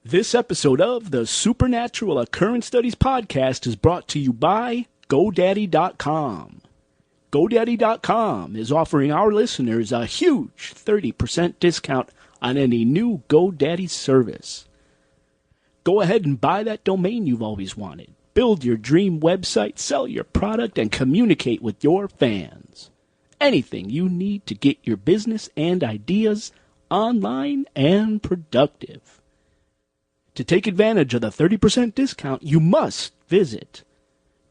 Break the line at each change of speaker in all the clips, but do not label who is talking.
This episode of the Supernatural Occurrence Studies podcast is brought to you by GoDaddy.com. GoDaddy.com is offering our listeners a huge 30% discount on any new GoDaddy service. Go ahead and buy that domain you've always wanted. Build your dream website, sell your product, and communicate with your fans. Anything you need to get your business and ideas online and productive. To take advantage of the 30% discount, you must visit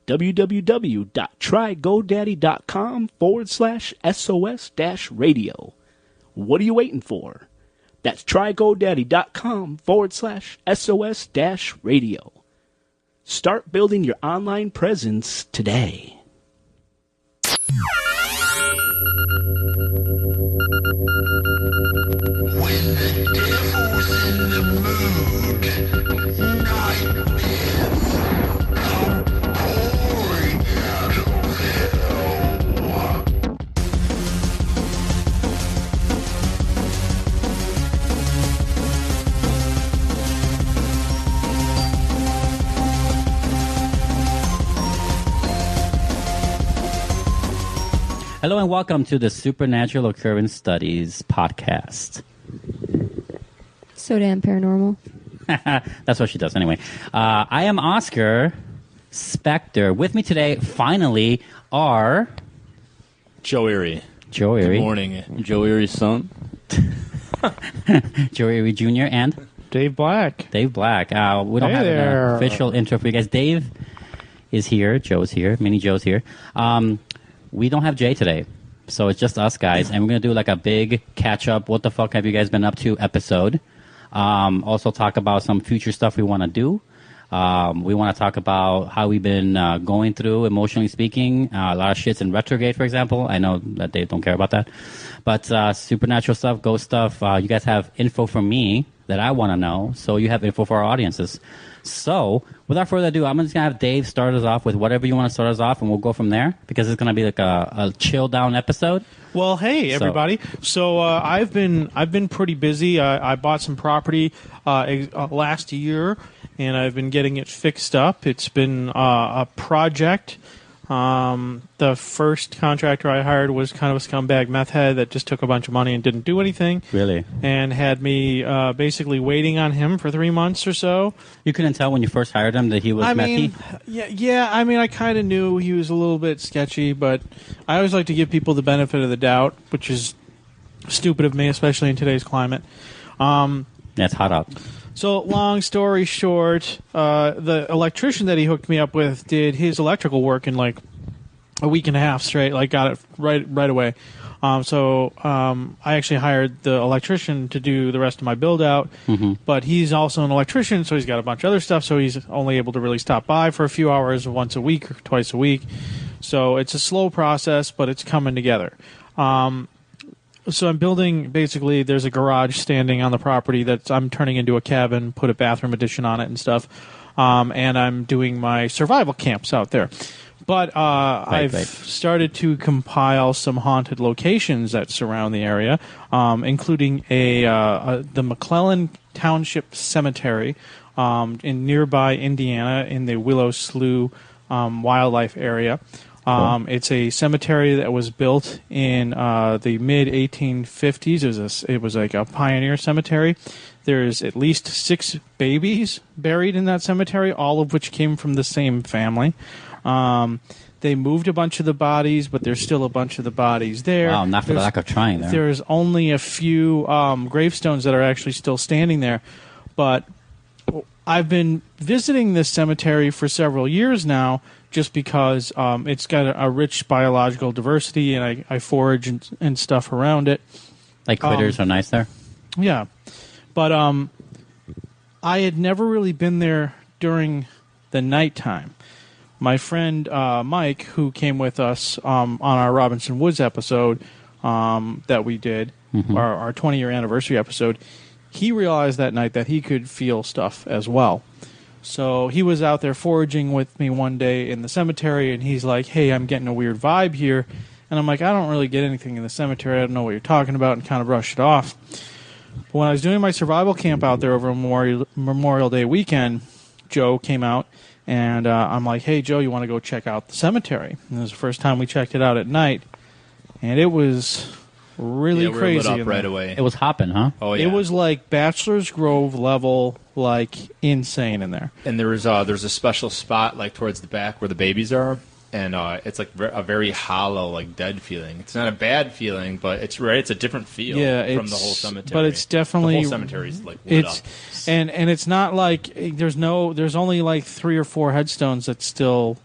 www.trygodaddy.com/SOS-radio. What are you waiting for? That's trygodaddy.com/SOS-radio. Start building your online presence today.
When the devil's in the mood, nightmares come pouring out of hell.
Hello and welcome to the Supernatural Occurrence Studies podcast.
So damn paranormal.
That's what she does anyway. I am Oscar Spectir. With me today, finally, are...
Joe Erie.
Joe Erie.
Good morning. Joe Erie's son.
Joe Erie Jr. and...
Dave Black.
Dave Black. We don't have an official intro for you guys. Dave is here. Joe's here. Mini Joe's here. We don't have Jay today, so it's just us guys, and we're going to do like a big catch-up, what the fuck have you guys been up to episode. Also talk about some future stuff we want to do. We want to talk about how we've been going through, emotionally speaking. A lot of shit's in retrograde, for example. I know that they don't care about that. But supernatural stuff, ghost stuff, you guys have info from me that I want to know, so you have info for our audiences. So, without further ado, I'm just going to have Dave start us off with whatever you want to start us off, and we'll go from there, because it's going to be like a chill-down episode.
Well, hey, everybody. So I've been pretty busy. I bought some property last year, and I've been getting it fixed up. It's been a project. The first contractor I hired was kind of a scumbag meth head that just took a bunch of money and didn't do anything.
Really?
And had me basically waiting on him for 3 months or so.
You couldn't tell when you first hired him that he was methy?
Yeah. I mean, I kind of knew he was a little bit sketchy, but I always like to give people the benefit of the doubt, which is stupid of me, especially in today's climate.
Yeah, it's hot out.
So, long story short, the electrician that he hooked me up with did his electrical work in like a week and a half straight. Like, got it right away. So I actually hired the electrician to do the rest of my build out. Mm-hmm. But he's also an electrician, so he's got a bunch of other stuff. So he's only able to really stop by for a few hours once a week or twice a week. So it's a slow process, but it's coming together. So I'm building, basically, there's a garage standing on the property that I'm turning into a cabin, put a bathroom addition on it and stuff. And I'm doing my survival camps out there. But I've started to compile some haunted locations that surround the area, including the McClellan Township Cemetery in nearby Indiana in the Willow Slough wildlife area. It's a cemetery that was built in the mid-1850s. It was like a pioneer cemetery. There's at least 6 babies buried in that cemetery, all of which came from the same family. They moved a bunch of the bodies, but there's still a bunch of the bodies there.
Wow, not for the lack of trying there.
There's only a few gravestones that are actually still standing there. But I've been visiting this cemetery for several years now, just because it's got a rich biological diversity, and I forage and stuff around it.
Like critters are nice there?
Yeah. But I had never really been there during the nighttime. My friend Mike, who came with us on our Robinson Woods episode that we did, our 20-year anniversary episode, he realized that night that he could feel stuff as well. So he was out there foraging with me one day in the cemetery, and he's like, hey, I'm getting a weird vibe here. And I'm like, I don't really get anything in the cemetery. I don't know what you're talking about, and kind of brushed it off. But when I was doing my survival camp out there over Memorial Day weekend, Joe came out, and I'm like, hey, Joe, you want to go check out the cemetery? And it was the first time we checked it out at night, and it was really crazy.
Lit up right away.
It was hopping, huh?
Oh, yeah.
It was like Bachelor's Grove level, like insane in there.
And there's a special spot like towards the back where the babies are, and it's like a very hollow, like dead feeling. It's not a bad feeling, but it's a different feel from the whole cemetery.
But it's definitely
the whole cemetery is like lit up.
And it's not like there's only like 3 or 4 headstones that still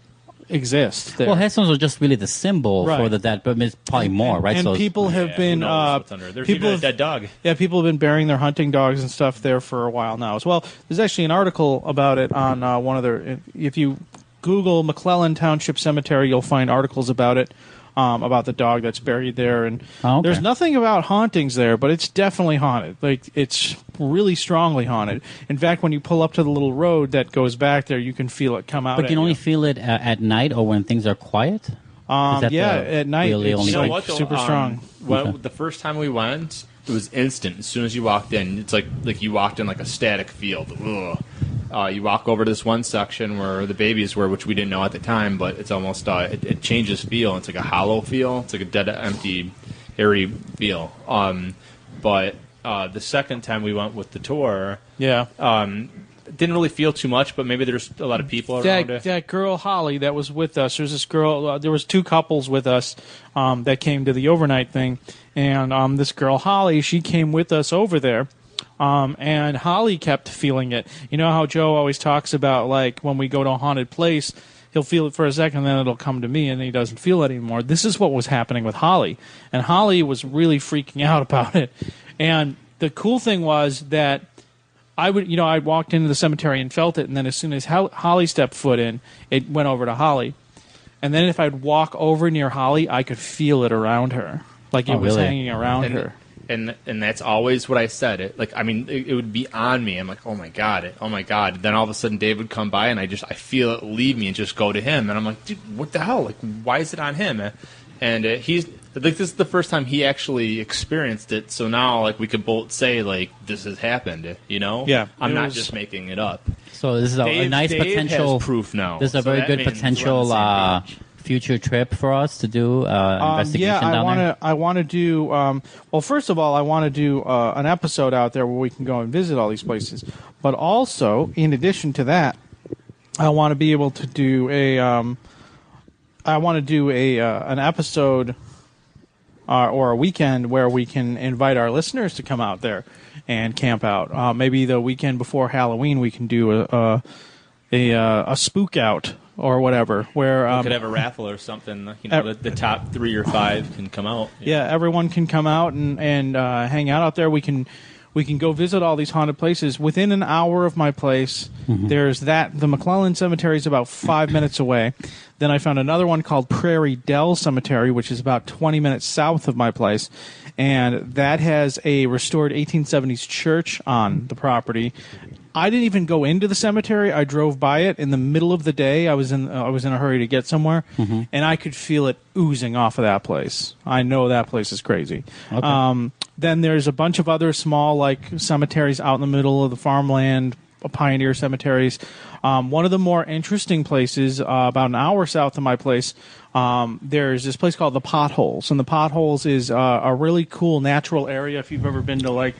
exist there.
Well, headstones are just really the symbol
Right.
for the dead, but it's probably more, right?
And
So
people have been
There's even a dead dog.
Yeah, people have been burying their hunting dogs and stuff there for a while now as well. There's actually an article about it on one of their. If you Google McClellan Township Cemetery, you'll find articles about it, about the dog that's buried there. And there's nothing about hauntings there, but it's definitely haunted. Like, it's really strongly haunted. In fact, when you pull up to the little road that goes back there, you can feel it come out.
But you can only feel it at night or when things are quiet?
At night,
really
it's
only
like super strong.
Well, the first time we went, it was instant. As soon as you walked in, it's like you walked in like a static field. Ugh. You walk over to this one section where the babies were, which we didn't know at the time, but it's almost it changes feel. It's like a hollow feel. It's like a dead, empty, airy feel. But the second time we went with the tour, didn't really feel too much, but maybe there's a lot of people around it.
That girl Holly that was with us. There's this girl. There was 2 couples with us that came to the overnight thing, and this girl Holly, she came with us over there. And Holly kept feeling it. You know how Joe always talks about, like, when we go to a haunted place, he'll feel it for a second, then it'll come to me, and he doesn't feel it anymore. This is what was happening with Holly. And Holly was really freaking out about it. And the cool thing was that I walked into the cemetery and felt it, and then as soon as Holly stepped foot in, it went over to Holly. And then if I'd walk over near Holly, I could feel it around her. Like it was hanging around her.
And that's always what I said. It would be on me. I'm like, oh my god. Then all of a sudden, Dave would come by, and I feel it leave me and just go to him. And I'm like, dude, what the hell? Like, why is it on him? And he's like, this is the first time he actually experienced it. So now, like, we could both say, like, this has happened. You know?
Yeah.
I'm not just making it up.
So this is a nice
Dave
potential
has proof now.
This is a very good potential future trip for us to do investigation down there?
I want to do. Well, first of all, I want to do an episode out there where we can go and visit all these places. But also, in addition to that, I want to be able to do an episode or a weekend where we can invite our listeners to come out there and camp out. Maybe the weekend before Halloween, we can do a spook out. Or whatever, where
we could have a raffle or something. The top 3 or 5 can come out.
Yeah, everyone can come out and hang out there. We can go visit all these haunted places within an hour of my place. Mm-hmm. There's the McClellan Cemetery is about 5 minutes away. Then I found another one called Prairie Dell Cemetery, which is about 20 minutes south of my place, and that has a restored 1870s church on the property. I didn't even go into the cemetery. I drove by it in the middle of the day. I was in a hurry to get somewhere, and I could feel it oozing off of that place. I know that place is crazy. Okay. Then there's a bunch of other small like cemeteries out in the middle of the farmland, pioneer cemeteries. One of the more interesting places, about an hour south of my place, there's this place called the Potholes, and the Potholes is a really cool natural area. If you've ever been to like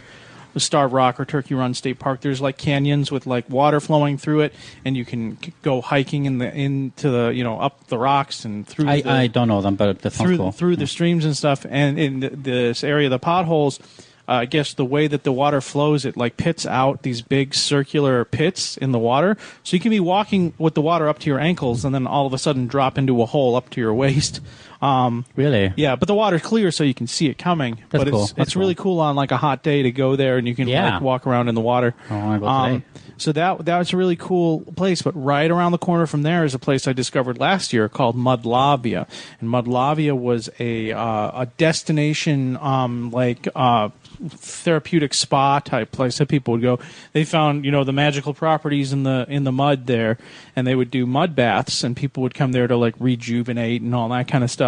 Starved Rock or Turkey Run State Park, there's like canyons with like water flowing through it, and you can go hiking into the up the rocks and through.
I don't know them, but that sounds cool.
Through the streams and stuff. And in this area, the Potholes, I guess the way that the water flows, it like pits out these big circular pits in the water, so you can be walking with the water up to your ankles, and then all of a sudden drop into a hole up to your waist.
Really?
Yeah, but the water's clear, so you can see it coming.
That's
but
cool.
It's really cool on like a hot day to go there, and you can like walk around in the water.
I want to go today.
So that was a really cool place. But right around the corner from there is a place I discovered last year called Mudlavia, and Mudlavia was a destination therapeutic spa type place that people would go. They found the magical properties in the mud there, and they would do mud baths, and people would come there to like rejuvenate and all that kind of stuff.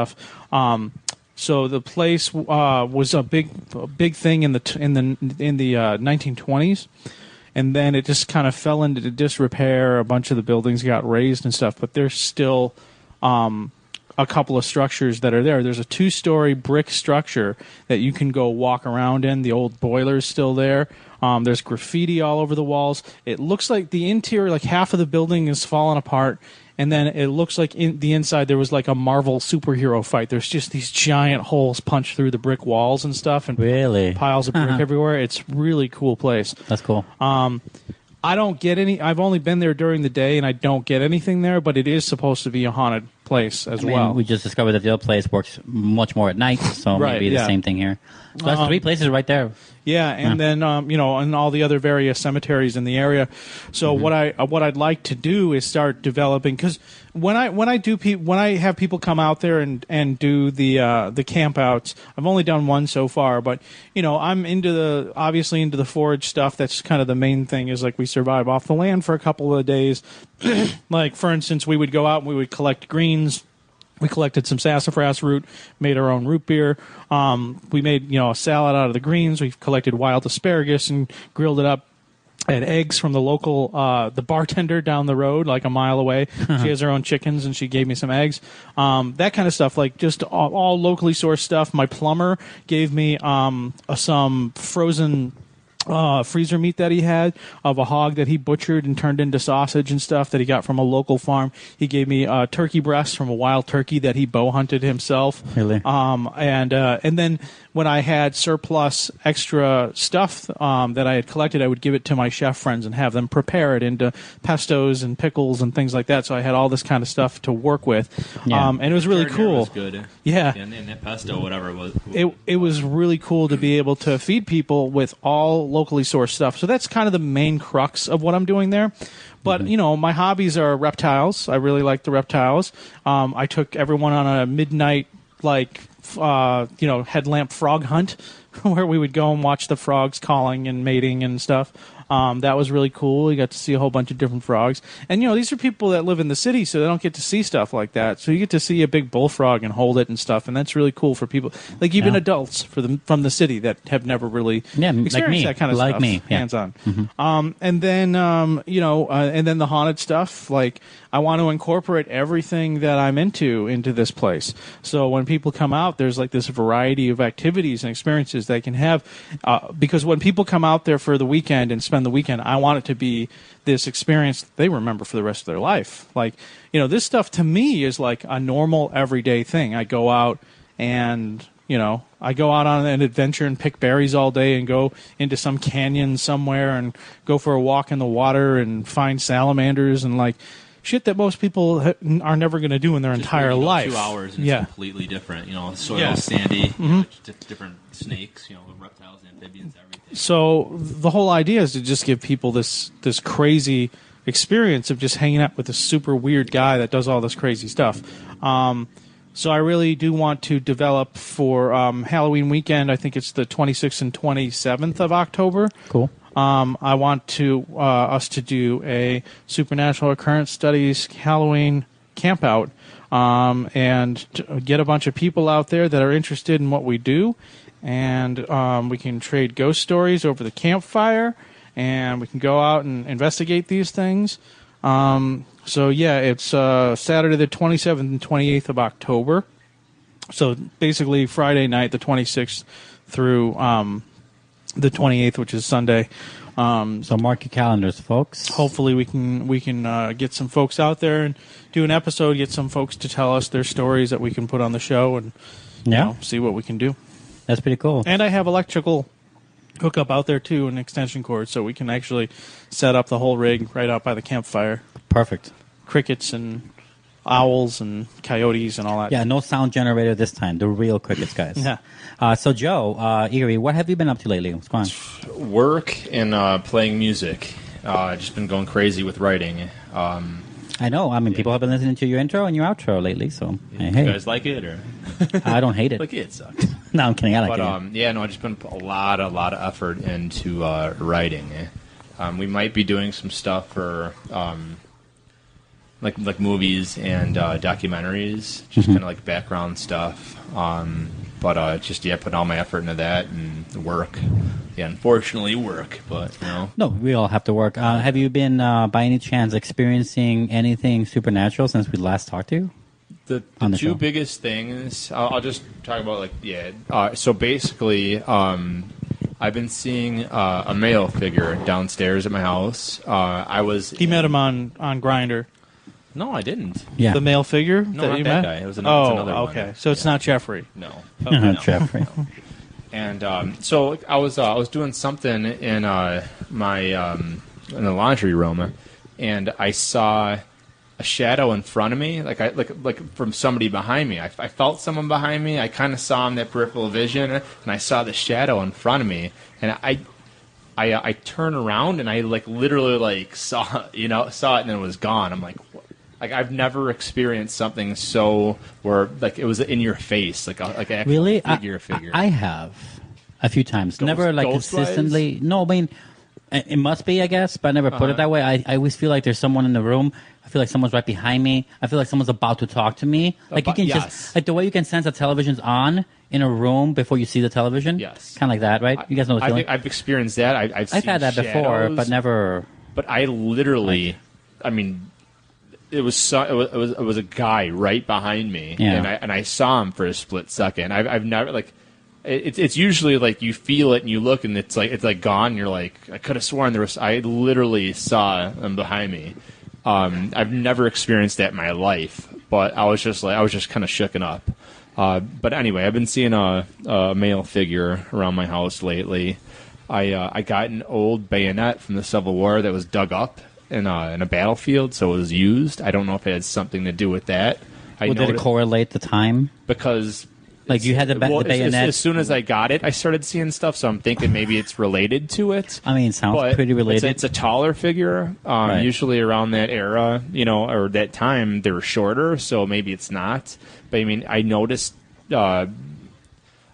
So the place was a big thing in the 1920s, and then it just kind of fell into disrepair. A bunch of the buildings got razed and stuff, but there's still a couple of structures that are there. There's a 2-story brick structure that you can go walk around in. The old boiler's still there. There's graffiti all over the walls. It looks like the interior, like half of the building is fallen apart, and then it looks like in the inside there was like a Marvel superhero fight. There's just these giant holes punched through the brick walls and stuff, and
Really?
piles of brick everywhere. It's really cool place.
That's cool.
I don't get any. I've only been there during the day, and I don't get anything there. But it is supposed to be a haunted place as well.
We just discovered that the other place works much more at night, so
Right,
maybe the
yeah.
same thing here. So that's 3 places right there.
Yeah, and then and all the other various cemeteries in the area. So what I'd like to do is start developing, because when I have people come out there and do the camp outs, I've only done one so far, but I'm obviously into the forage stuff. That's kind of the main thing, is like we survive off the land for a couple of days. Like for instance, we would go out and we would collect greens. We collected some sassafras root, made our own root beer. We made a salad out of the greens. We collected wild asparagus and grilled it up. I had eggs from the local the bartender down the road, like a mile away. She has her own chickens, and she gave me some eggs. That kind of stuff, like just all locally sourced stuff. My plumber gave me some frozen freezer meat that he had of a hog that he butchered and turned into sausage and stuff that he got from a local farm. He gave me turkey breasts from a wild turkey that he bow hunted himself.
Really?
And then when I had surplus extra stuff that I had collected, I would give it to my chef friends and have them prepare it into pestos and pickles and things like that. So I had all this kind of stuff to work with.
Yeah.
And it was really cool.
Was good.
Yeah.
And that pesto, whatever it was.
It was really cool to be able to feed people with all locally sourced stuff. So that's kind of the main crux of what I'm doing there. But, my hobbies are reptiles. I really like the reptiles. I took everyone on a midnight, headlamp frog hunt where we would go and watch the frogs calling and mating and stuff. That was really cool. You got to see a whole bunch of different frogs. And, these are people that live in the city, so they don't get to see stuff like that. So you get to see a big bullfrog and hold it and stuff, and that's really cool for people, like even adults from the city that have never really experienced
like me.
that kind of
Like
stuff
me, yeah.
hands-on. And then, and then the haunted stuff, like I want to incorporate everything that I'm into this place. So when people come out, there's like this variety of activities and experiences they can have, because when people come out there for the weekend and spend the weekend, I want it to be this experience they remember for the rest of their life. Like, this stuff to me is like a normal everyday thing. I go out and, I go out on an adventure and pick berries all day and go into some canyon somewhere and go for a walk in the water and find salamanders and like shit that most people are never going to do in their entire life.
2 hours and it's completely different. Soil, sandy, different snakes, reptiles, amphibians, everything. So
the whole idea is to just give people this crazy experience of just hanging out with a super weird guy that does all this crazy stuff. So I really do want to develop for Halloween weekend. I think it's the 26th and 27th of October.
Cool.
I want us to do a Supernatural Occurrence Studies Halloween campout and get a bunch of people out there that are interested in what we do. And we can trade ghost stories over the campfire, and we can go out and investigate these things. It's Saturday the 27th and 28th of October. So basically Friday night, the 26th through the 28th, which is Sunday.
So mark your calendars, folks.
Hopefully we can get some folks out there and do an episode, get some folks to tell us their stories that we can put on the show and see what we can do.
That's pretty cool.
And I have electrical hookup out there too, an extension cord, so we can actually set up the whole rig right out by the campfire.
Perfect.
Crickets and owls and coyotes and all that.
Yeah, no sound generator this time. The real crickets, guys.
Yeah.
So Joe, Erie, what have you been up to lately? What's going on?
Work and playing music. I've just been going crazy with writing.
I know. I mean, people have been listening to your intro and your outro lately, so
You
hey.
guys like it, or
I don't hate it.
like it sucks?
No, I'm kidding. I like
But
it.
I just been a lot of effort into writing. We might be doing some stuff for like movies and documentaries, just kind of like background stuff. But put all my effort into that and work. Yeah, unfortunately, work. But
no, we all have to work. Have you been, by any chance, experiencing anything supernatural since we last talked to you?
The two biggest things, I'll just talk about so basically, I've been seeing a male figure downstairs at my house.
He met him on Grindr.
No, I didn't.
Yeah.
The male figure
No,
that
not
you
that
met?
guy. It was another one.
Okay. So it's not Jeffrey.
No.
Okay, no.
Jeffrey.
And so I was doing something in my in the laundry room, and I saw a shadow in front of me, like from somebody behind me. I felt someone behind me. I kind of saw him, that peripheral vision, and I saw the shadow in front of me, and I turned around and I literally saw it, and then it was gone. I'm like, what? I've never experienced something so where it was in your face, like actual
Really?
figure.
I have a few times. Never consistently.
Ghost-wise?
No, I mean, it must be, I guess, but I never put it that way. I always feel like there's someone in the room. I feel like someone's right behind me. I feel like someone's about to talk to me. Like you can just the way you can sense that television's on in a room before you see the television.
Yes,
kind of like that, right? You guys know the feeling.
I've experienced that. I've seen
had that before, but never.
But I literally, it was a guy right behind me, and I saw him for a split second. I've never it's usually you feel it and you look and it's gone. And you're like, I could have sworn there was. I literally saw him behind me. I've never experienced that in my life, but I was just kind of shooken up. But anyway, I've been seeing a male figure around my house lately. I got an old bayonet from the Civil War that was dug up in a battlefield, so it was used. I don't know if it had something to do with that.
Did it correlate the time?
Because
you had the bayonet.
As soon as I got it, I started seeing stuff, so I'm thinking maybe it's related to it.
I mean, it sounds pretty related.
It's a taller figure. Right. Usually around that era, or that time, they were shorter, so maybe it's not. But I noticed.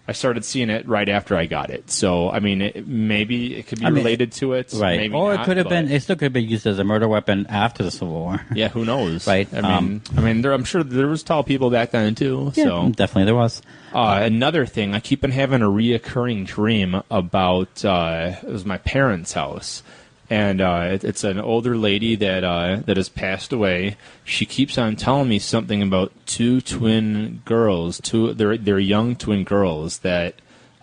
I started seeing it right after I got it. So, maybe it could be related to it.
Right.
Maybe
or
not,
it could have been, it still could have been used as a murder weapon after the Civil War.
Yeah, who knows?
Right.
I'm sure there was tall people back then, too.
Yeah,
so.
Definitely there was.
Another thing, I keep on having a reoccurring dream about, it was my parents' house. And it's an older lady that has passed away. She keeps on telling me something about two twin girls. They're young twin girls that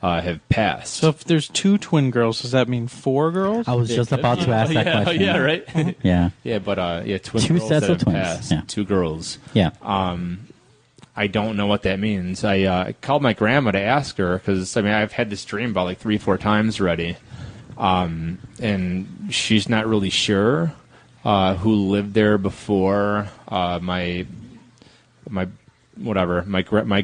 have passed.
So if there's two twin girls, does that mean 4 girls?
I was just about to ask that question.
Yeah, right.
Yeah.
Yeah, but twin
two
girls
sets
that
of
have
twins.
passed.
Yeah.
2 girls.
Yeah.
I don't know what that means. I called my grandma to ask her because I've had this dream about 3-4 times already. And she's not really sure who lived there before my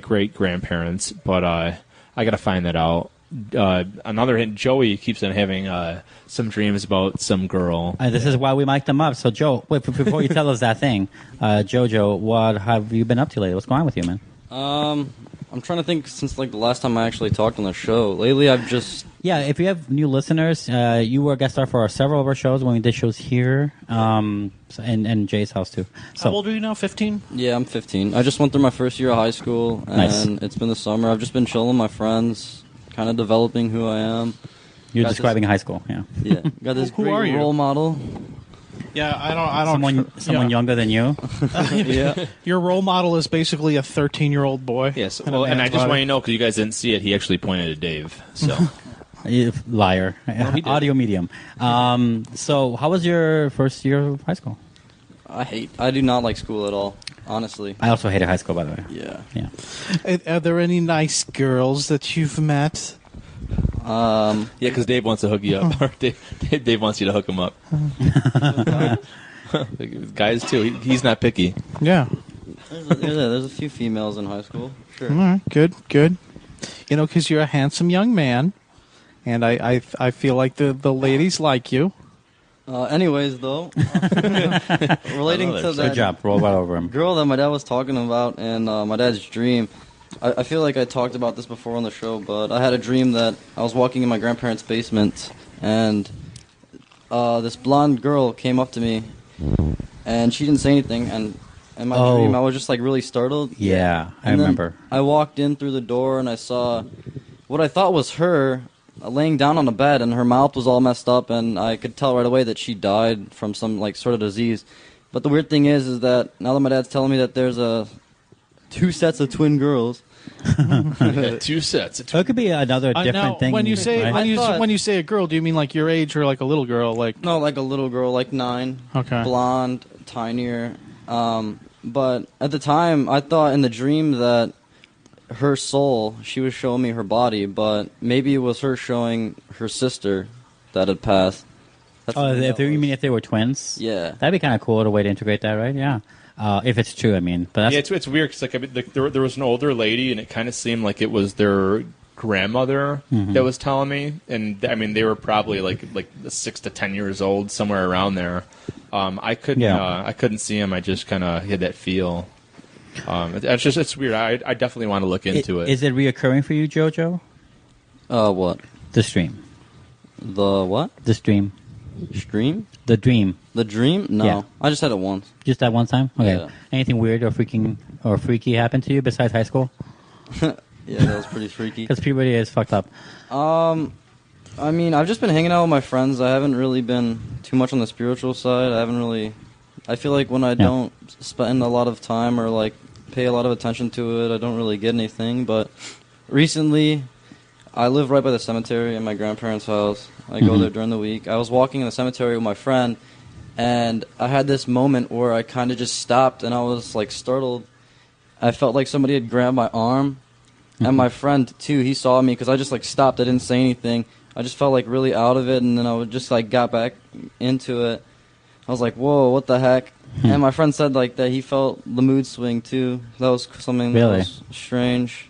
great grandparents, but I got to find that out. Another hint, Joey keeps on having some dreams about some girl.
This is why we mic them up. So, Joe, wait, before you tell us that thing, JoJo, what have you been up to lately? What's going on with you, man?
I'm trying to think since the last time I actually talked on the show. Lately, I've just...
Yeah, if you have new listeners, you were a guest star for several of our shows when we did shows here, and Jay's house, too. So,
how old are you now, 15?
Yeah, I'm 15. I just went through my first year of high school, and It's been the summer. I've just been chilling with my friends, kind of developing who I am.
You're describing high school, yeah.
Yeah, got this
Who
great
are you?
role model.
Yeah, I don't.
Someone younger than you.
Yeah.
Your role model is basically a 13-year-old boy.
Yes, and I just want you to know because you guys didn't see it. He actually pointed at Dave. So.
You liar. Audio medium. So, how was your first year of high school?
I do not like school at all, honestly.
I also hated high school, by the way.
Yeah.
Are there any nice girls that you've met?
Yeah, because Dave wants to hook you up. Or Dave wants you to hook him up. Guys, too. He's not picky.
Yeah.
There's a few females in high school. Sure.
All right, good. Because you're a handsome young man, and I feel like the ladies like you.
Anyways, though, relating to that
Good job. Roll right over him.
girl that my dad was talking about and my dad's dream, I feel like I talked about this before on the show, but I had a dream that I was walking in my grandparents' basement, and this blonde girl came up to me, and she didn't say anything. And in my dream, I was just like really startled.
Yeah, I remember.
I walked in through the door and I saw what I thought was her laying down on a bed, and her mouth was all messed up, and I could tell right away that she died from some like sort of disease. But the weird thing is that now that my dad's telling me that there's 2 sets of twin girls.
2 sets.
It could be another different
now,
thing.
When you say
right?
when you say a girl, do you mean like your age or like a little girl? Like
No, like a little girl, like 9.
Okay.
Blonde, tinier. But at the time, I thought in the dream that her soul, she was showing me her body, but maybe it was her showing her sister that had passed. That's
you mean if they were twins?
Yeah.
That'd be kind of cool, a way to integrate that, right? Yeah. If it's true, I mean. But that's,
it's weird because there was an older lady, and it kind of seemed like it was their grandmother that was telling me, and I mean they were probably like 6 to 10 years old, somewhere around there. I couldn't see him. I just kind of had that feel. It's weird. I definitely want to look into it.
Is it reoccurring for you, JoJo?
What?
The stream.
The what?
The stream.
Stream?
The dream.
The dream? No.
Yeah.
I just had it once.
Just that one time? Okay.
Yeah.
Anything weird or freaky happened to you besides high school?
Yeah, that was pretty freaky.
Because puberty is fucked up.
I mean, I've just been hanging out with my friends. I haven't really been too much on the spiritual side. I feel like when I don't spend a lot of time or like pay a lot of attention to it, I don't really get anything. But recently, I live right by the cemetery in my grandparents' house. I go there during the week. I was walking in the cemetery with my friend, and I had this moment where I kind of just stopped, and I was like startled. I felt like somebody had grabbed my arm, and my friend too. He saw me because I just like stopped. I didn't say anything. I just felt like really out of it, and then I would just like got back into it. I was like, "Whoa, what the heck?" And my friend said like that he felt the mood swing too. That was something that was strange.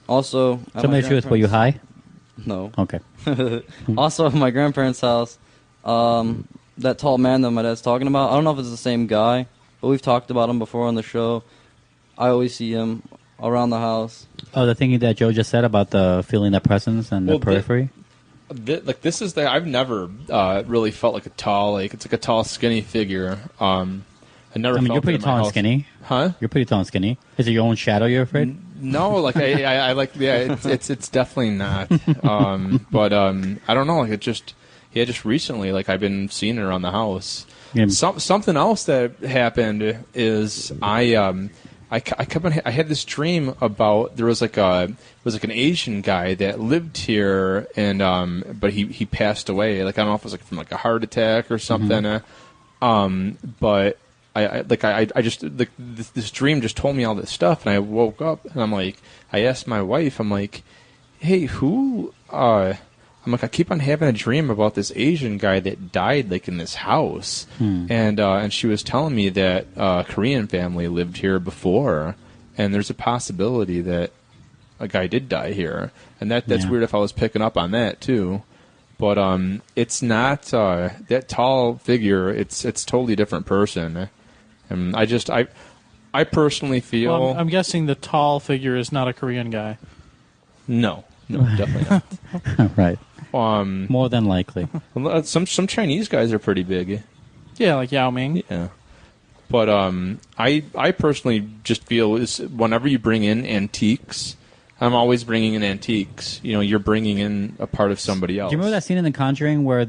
Also,
Tell me the truth. Were you high?
No.
Okay.
Also, at my grandparents' house, that tall man that my dad's talking about, I don't know if it's the same guy, but we've talked about him before on the show. I always see him around the house.
Oh, the thing that Joe just said about the feeling that presence and the periphery?
This is I've never really felt like it's like a tall, skinny figure. I never.
You're pretty tall and skinny.
Huh?
You're pretty tall and skinny. Is it your own shadow you're afraid?
No, like I like. Yeah, it's definitely not. But I don't know. Like just recently, like I've been seeing it around the house.
Yeah.
Something else that happened is I had this dream about there was an Asian guy that lived here and but he passed away. Like I don't know if it was like from like a heart attack or something. But this dream just told me all this stuff, and I woke up and I'm like, I asked my wife, I'm like, hey, who? I'm like, I keep on having a dream about this Asian guy that died like in this house, and she was telling me that a Korean family lived here before, and there's a possibility that a guy did die here, and that's weird if I was picking up on that too. But it's not that tall figure. It's totally different person, and I personally feel.
Well, I'm guessing the tall figure is not a Korean guy.
No, definitely not.
Right. More than likely.
Some Chinese guys are pretty big.
Yeah, like Yao Ming.
Yeah. But I personally just feel is whenever you bring in antiques. I'm always bringing in antiques. You know, you're bringing in a part of somebody else.
Do you remember that scene in The Conjuring where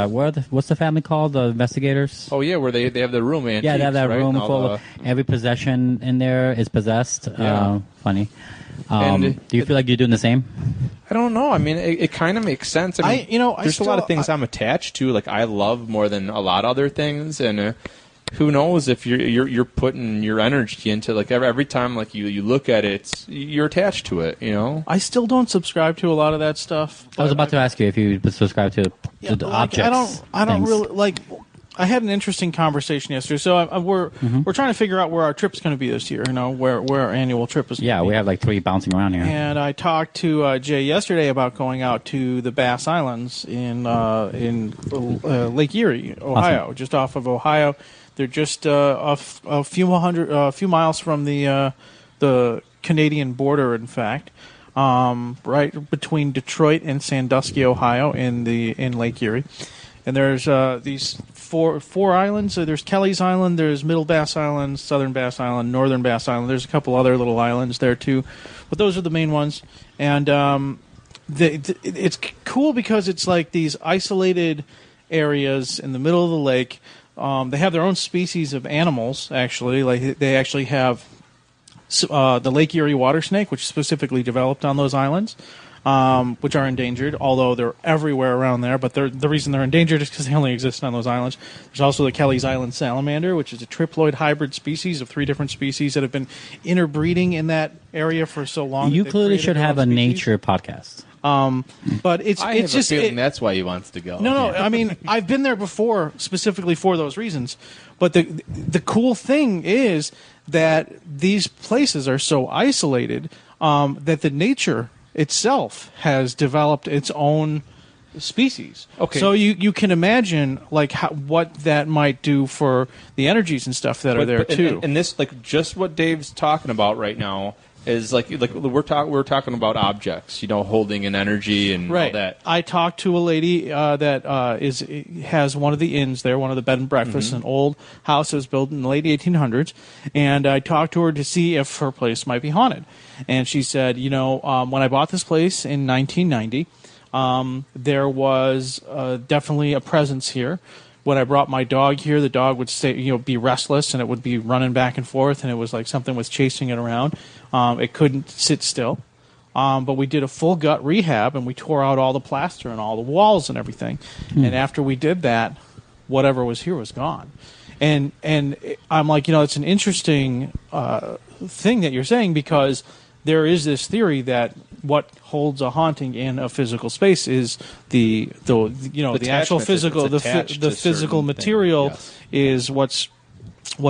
what's the family called? The investigators?
Oh, yeah, where they have the room antiques.
Yeah, they have that
right?
room full of every possession in there is possessed.
Yeah.
Funny. Do you feel like you're doing the same?
I don't know. I mean, it kind of makes sense. I mean, there's a lot of things I'm attached to. Like, I love more than a lot of other things, and who knows if you're putting your energy into like every time like you look at it, you're attached to it. You know.
I still don't subscribe to a lot of that stuff.
I was about to ask you if you subscribe to the objects.
I don't really like. I had an interesting conversation yesterday. So we're trying to figure out where our trip's going to be this year. You know, where our annual trip is.
Yeah, we have like 3 bouncing around here.
And I talked to Jay yesterday about going out to the Bass Islands in Lake Erie, Ohio,
awesome.
just off of Ohio. They're just a few miles from the Canadian border. In fact, right between Detroit and Sandusky, Ohio, in Lake Erie. And there's these four islands. So there's Kelly's Island, there's Middle Bass Island, Southern Bass Island, Northern Bass Island. There's a couple other little islands there too, but those are the main ones. And it's cool because it's like these isolated areas in the middle of the lake. They have their own species of animals. Actually, like they actually have the Lake Erie water snake, which is specifically developed on those islands. Which are endangered, although they're everywhere around there. But the reason they're endangered is because they only exist on those islands. There's also the Kelly's Island salamander, which is a triploid hybrid species of 3 different species that have been interbreeding in that area for so long.
You clearly should have a nature podcast.
But it's just
that's why he wants to go.
No. I mean, I've been there before specifically for those reasons. But the cool thing is that these places are so isolated that the nature itself has developed its own species.
Okay.
So you can imagine like what that might do for the energies and stuff that are there too.
And this, like, just what Dave's talking about right now is like we're talking about objects, holding an energy and
right.
all that.
I talked to a lady that has one of the inns there, one of the bed and breakfasts, an old house that was built in the late 1800s, and I talked to her to see if her place might be haunted. And she said, when I bought this place in 1990, there was definitely a presence here. When I brought my dog here, the dog would stay, be restless, and it would be running back and forth, and it was like something was chasing it around. It couldn't sit still. But we did a full gut rehab, and we tore out all the plaster and all the walls and everything. And after we did that, whatever was here was gone. And I'm like, it's an interesting thing that you're saying, because there is this theory that what holds a haunting in a physical space is the actual physical the physical material is what's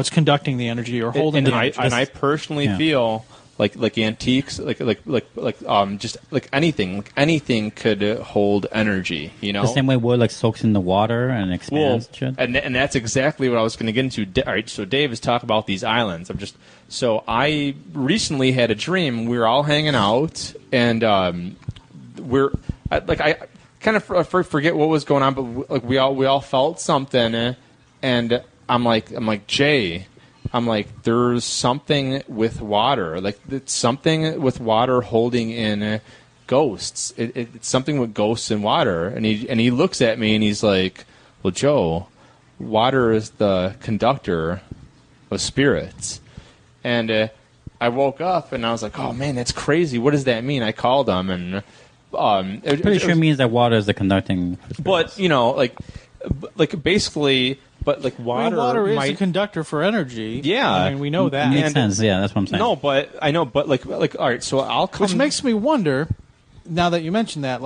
conducting the energy or holding the energy.
And I personally feel like antiques, just like anything could hold energy.
The same way wood soaks in the water and expands.
And that's exactly what I was going to get into. All right, so Dave has talked about these islands. I recently had a dream. We were all hanging out, and I kind of forget what was going on, but we all felt something, and I'm like Jay. I'm like, there's something with water. Like, it's something with water holding in ghosts. It's something with ghosts and water. And he looks at me and he's like, well, Joe, water is the conductor of spirits. And I woke up and I was like, oh, man, that's crazy. What does that mean? I called him and...
pretty sure it means that water is the conducting...
But, basically... But water
is
might...
a conductor for energy.
Yeah,
I mean, we know that.
Makes sense. Yeah, that's what I'm saying.
No, but I know. But all right. So I'll come.
Which makes me wonder. Now that you mention that,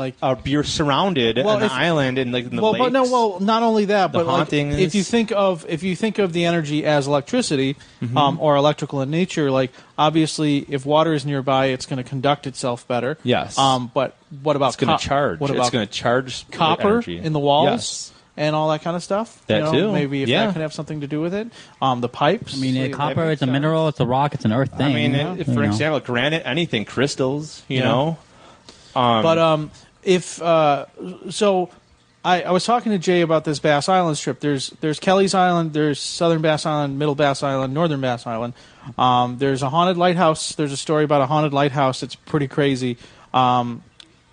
you're surrounded on an island and in the lakes.
But not only that,
the
but
hauntings.
If you think of the energy as electricity, or electrical in nature, obviously if water is nearby, it's going to conduct itself better.
Yes.
But what about
it's going to charge?
What about
it's going to charge
copper
energy
in the walls?
Yes.
And all that kind of stuff.
That too.
Maybe if that could have something to do with it. The pipes.
I mean, copper, it's a mineral, it's a rock, it's an earth thing.
I mean, for example, granite, anything, crystals, you know.
But so I was talking to Jay about this Bass Island strip. There's Kelly's Island, there's Southern Bass Island, Middle Bass Island, Northern Bass Island. There's a haunted lighthouse. There's a story about a haunted lighthouse. It's pretty crazy.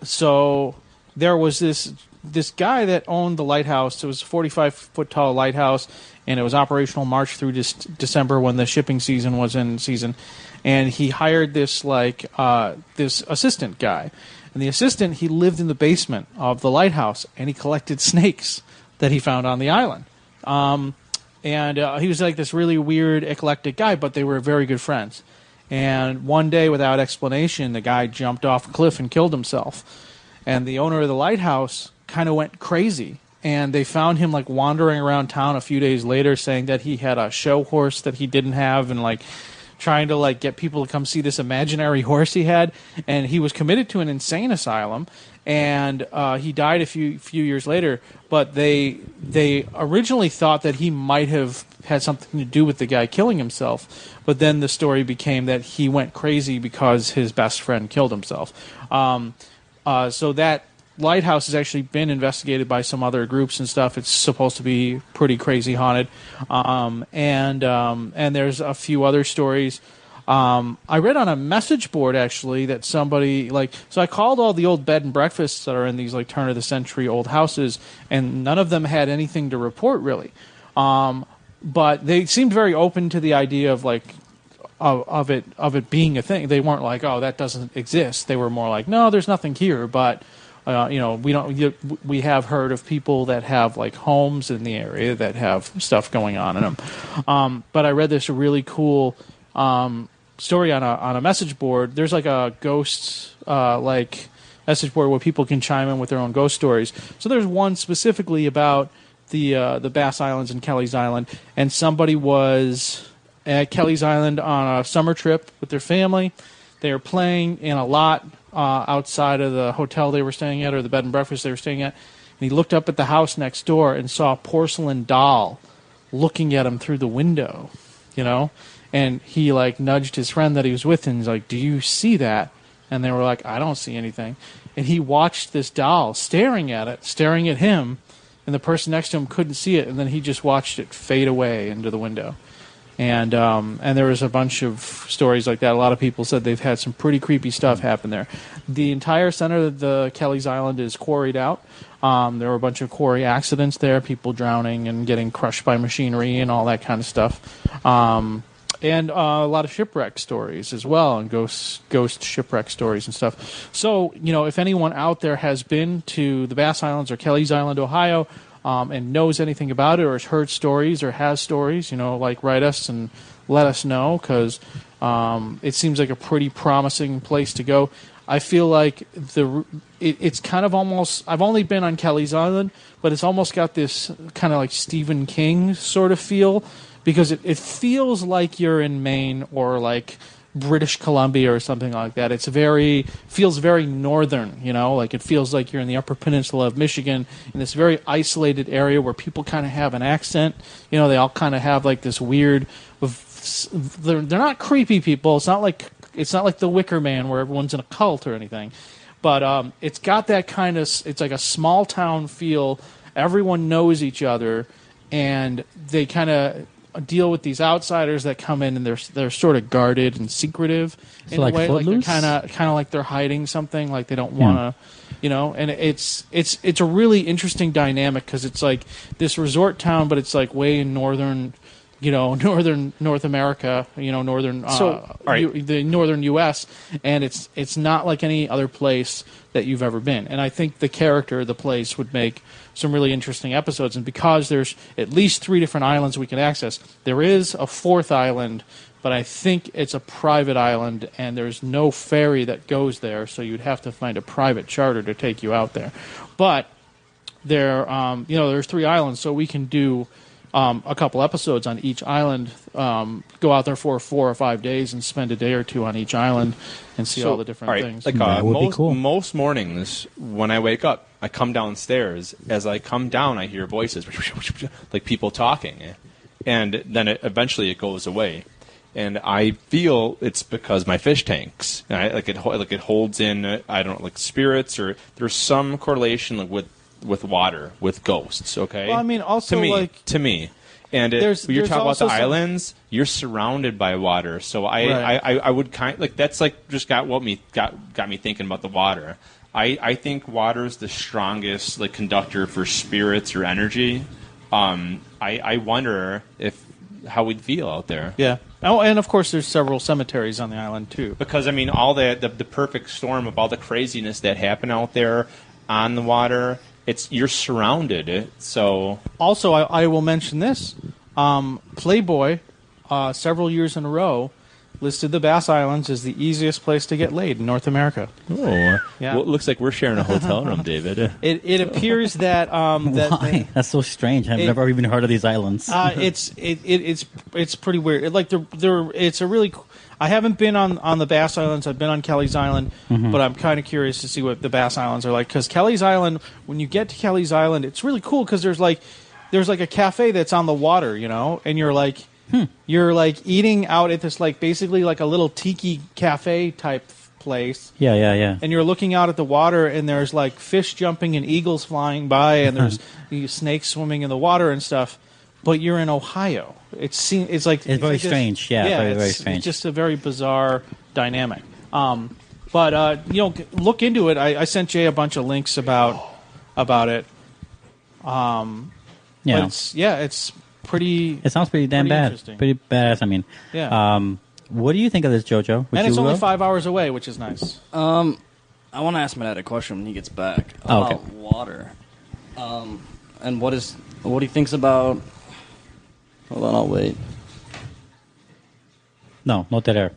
So there was this guy that owned the lighthouse. It was a 45-foot tall lighthouse, and it was operational March through December when the shipping season was in season. And he hired this this assistant guy. And the assistant, he lived in the basement of the lighthouse, and he collected snakes that he found on the island. And he was like this really weird, eclectic guy, but they were very good friends. And one day, without explanation, the guy jumped off a cliff and killed himself. And the owner of the lighthouse kind of went crazy, and they found him wandering around town a few days later saying that he had a show horse that he didn't have, and trying to get people to come see this imaginary horse he had. And he was committed to an insane asylum, and he died a few years later. But they originally thought that he might have had something to do with the guy killing himself, but then the story became that he went crazy because his best friend killed himself. So lighthouse has actually been investigated by some other groups and stuff. It's supposed to be pretty crazy haunted, and there's a few other stories. I read on a message board actually that somebody so I called all the old bed and breakfasts that are in these like turn of the century old houses, and none of them had anything to report really. But they seemed very open to the idea of of it being a thing. They weren't like, oh, that doesn't exist. They were more like, no, there's nothing here, but we have heard of people that have like homes in the area that have stuff going on in them. But I read this really cool story on a message board. There's like a ghost message board where people can chime in with their own ghost stories. So there's one specifically about the Bass Islands and Kelly's Island, and somebody was at Kelly's Island on a summer trip with their family. They were playing in a lot outside of the hotel they were staying at, or the bed and breakfast they were staying at, and he looked up at the house next door and saw a porcelain doll looking at him through the window, and he nudged his friend that he was with, and he's like, do you see that? And they were like, I don't see anything. And he watched this doll staring at him, and the person next to him couldn't see it, and then he just watched it fade away into the window. And there was a bunch of stories like that. A lot of people said they've had some pretty creepy stuff happen there. The entire center of the Kelly's Island is quarried out. There were a bunch of quarry accidents there, people drowning and getting crushed by machinery and all that kind of stuff. And a lot of shipwreck stories as well, and ghost shipwreck stories and stuff. So, if anyone out there has been to the Bass Islands or Kelly's Island, Ohio, and knows anything about it, or has heard stories, or has stories, write us and let us know, because it seems like a pretty promising place to go. I feel like it's kind of almost, I've only been on Kelly's Island, but it's almost got this kind of like Stephen King sort of feel, because it feels like you're in Maine or like British Columbia or something like that. Feels very northern, it feels like you're in the Upper Peninsula of Michigan, in this very isolated area where people kind of have an accent. They all kind of have like this weird, they're not creepy people. It's not like the Wicker Man where everyone's in a cult or anything, but it's got that kind of, it's like a small town feel. Everyone knows each other, and they kind of deal with these outsiders that come in, and they're sort of guarded and secretive in a way, like they're kind of like they're hiding something, like they don't want to, And it's a really interesting dynamic, because it's like this resort town, but it's like way in northern, northern North America, northern the northern U.S., and it's not like any other place that you've ever been. And I think the character of the place would make some really interesting episodes. And because there's at least 3 different islands we can access, there is a 4th island, but I think it's a private island, and there's no ferry that goes there, so you'd have to find a private charter to take you out there. But there's 3 islands, so we can do a couple episodes on each island, go out there for 4 or 5 days and spend a day or 2 on each island and see all the different things.
Like,
would be cool.
Most mornings when I wake up, I come downstairs. As I come down, I hear voices, like people talking, and then eventually it goes away. And I feel it's because my fish tanks, it holds in, I don't know, like spirits, or there's some correlation with water, with ghosts. Okay.
Well, I mean, also
to me, and you're talking about the islands. You're surrounded by water, so I would that's like just got me thinking about the water. I think water is the strongest conductor for spirits or energy. I wonder how we'd feel out there.
Yeah. Oh, and of course, there's several cemeteries on the island too.
Because I mean, all the perfect storm of all the craziness that happened out there on the water. You're surrounded. So
also, I will mention this: Playboy, several years in a row, listed the Bass Islands as the easiest place to get laid in North America.
Oh, yeah. Well, it looks like we're sharing a hotel room, David.
It appears that
why? That's so strange. I've never even heard of these islands.
It's pretty weird. It's a really. I haven't been on the Bass Islands. I've been on Kelly's Island, but I'm kind of curious to see what the Bass Islands are like. Because Kelly's Island, when you get to Kelly's Island, it's really cool because there's a cafe that's on the water, and you're eating out at this basically like a little tiki cafe type place.
Yeah.
And you're looking out at the water, and there's like fish jumping and eagles flying by, and there's snakes swimming in the water and stuff. But you're in Ohio. It's very
strange. Yeah, very strange.
It's just a very bizarre dynamic. But look into it. I sent Jay a bunch of links about it.
Yeah.
But it's pretty.
It sounds pretty damn bad. Pretty badass. I mean,
yeah.
What do you think of this, JoJo?
And it's only 5 hours away, which is nice.
I want to ask my dad a question when he gets back about water. And what he thinks about. Hold on, I'll wait.
No dead air.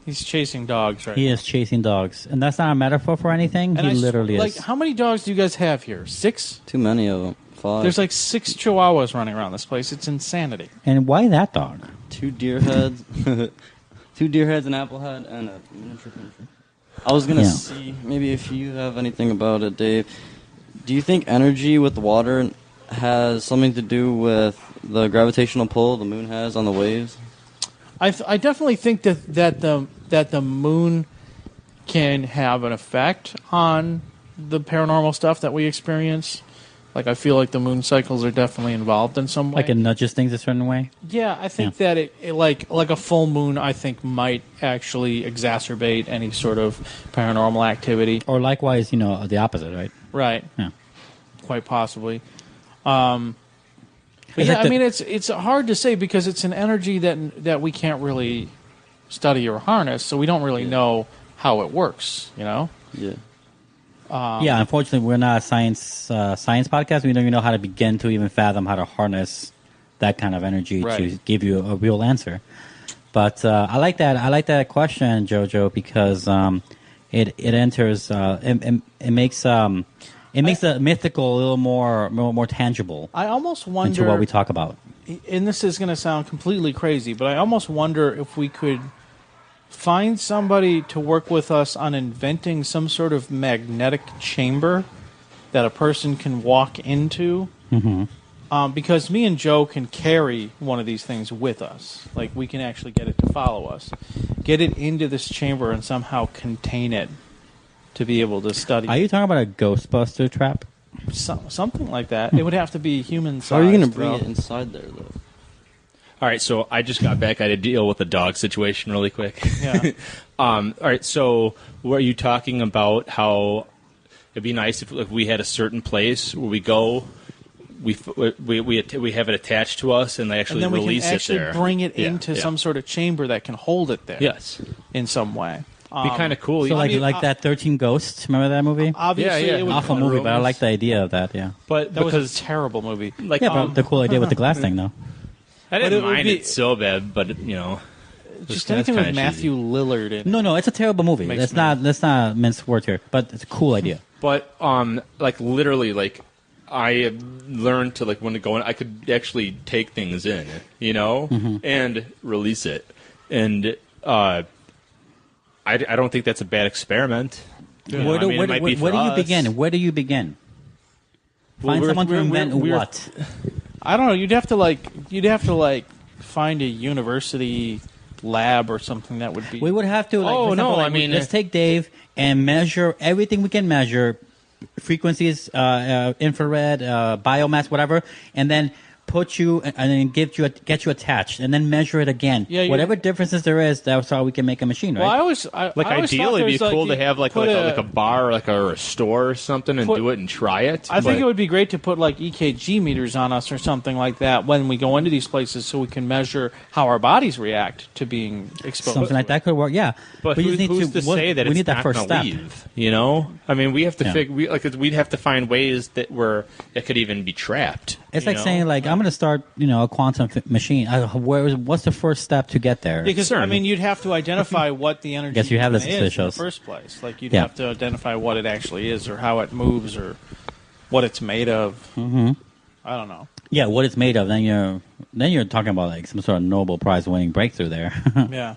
He's chasing dogs, right?
He is chasing dogs, and that's not a metaphor for anything.
And
he literally
is.
Like,
how many dogs do you guys have here? 6?
Too many of them. 5.
There's like 6 chihuahuas running around this place. It's insanity.
And why that dog?
2 deer heads, 2 deer heads, an apple head, and a miniature pincher. I was gonna see maybe if you have anything about it, Dave. Do you think energy with water has something to do with the gravitational pull the moon has on the waves?
I definitely think that the moon can have an effect on the paranormal stuff that we experience. Like, I feel like the moon cycles are definitely involved in some way.
Like it nudges things a certain way?
Yeah, I think that it like a full moon, I think, might actually exacerbate any sort of paranormal activity.
Or likewise, the opposite, right?
Right.
Yeah.
Quite possibly. But yeah, I mean, it's hard to say because it's an energy that we can't really study or harness, so we don't really know how it works,
Yeah.
Yeah, unfortunately, we're not a science podcast. We don't even know how to begin to even fathom how to harness that kind of energy to give you a real answer. But I like that. I like that question, JoJo, because it enters. It makes the mythical a little more tangible.
I almost wonder
into what we talk about.
And this is going to sound completely crazy, but I almost wonder if we could find somebody to work with us on inventing some sort of magnetic chamber that a person can walk into.
Mm-hmm.
Because me and Joe can carry one of these things with us. Like, we can actually get it to follow us. Get it into this chamber and somehow contain it to be able to study.
Are you talking about a Ghostbuster trap?
Something like that. It would have to be human-sized.
How are you going to bring it inside there, though?
All right, so I just got back. I had to deal with the dog situation really quick.
Yeah.
All right, so were you talking about how it'd be nice if we had a certain place where we go, we have it attached to us, and they actually
and then
release
we can actually
it there.
bring it into some sort of chamber that can hold it there.
Yes.
In some way.
Be kind of cool.
So like that 13 Ghosts, remember that movie?
Obviously,
Yeah.
it would
Awful movie, but I like the idea of that, yeah.
But
that
because
was a terrible movie.
like
But the cool idea with the glass thing, though.
I didn't
But it would
mind
be-
it so bad, but
Just
that's
anything with
kinda
Matthew
cheesy.
Lillard in it.
No, it's a terrible movie.
Makes
Let's not mince words here, but it's a cool idea.
But literally, I learned to when to go in, I could actually take things in, and release it, and I don't think that's a bad experiment.
Where do you begin? Where do you begin? Find someone to invent what?
I don't know. You'd have to find a university lab or something that would be.
We would have to.
Oh,
for example,
no, I mean,
let's take Dave and measure everything we can measure, frequencies, infrared, biomass, whatever, and then put you and then get you attached, and then measure it again.
Yeah,
whatever differences there is, that's how we can make a machine, right?
Well, I always
ideally, it'd be cool to have
put
a bar or a store or something and do it and try it.
I think it would be great to put EKG meters on us or something like that when we go into these places, so we can measure how our bodies react to being exposed.
Something like that could work, yeah.
But
we just need
who's to say that
we
it's
need that
not
first
going to
step.
leave? I mean, we have to we'd have to find ways that it could even be trapped.
It's like saying, I'm going to start, a quantum machine. What's the first step to get there?
Because you'd have to identify what the energy
Guess you have this
is in the
suspicious.
first place. You'd have to identify what it actually is, or how it moves, or what it's made of.
Mm-hmm.
I don't know.
Yeah, what it's made of. Then you're talking about some sort of Nobel Prize winning breakthrough there.
Yeah.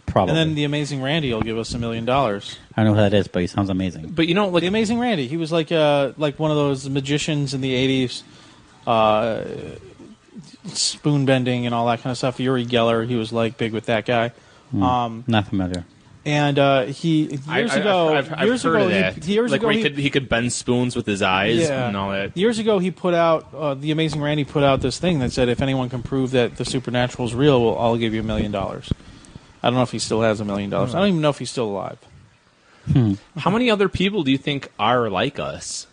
Probably.
And then the Amazing Randy will give us $1 million.
I don't know who that is, but he sounds amazing.
But
the Amazing Randy, he was like one of those magicians in the 80s, spoon bending and all that kind of stuff. Uri Geller, he was big with that guy.
Not familiar.
And years ago,
he could bend spoons with his eyes and all that.
Years ago, he put out the Amazing Randy put out this thing that said, if anyone can prove that the supernatural is real, well, I'll give you $1 million. I don't know if he still has $1 million. I don't even know if he's still alive.
How many other people do you think are like us?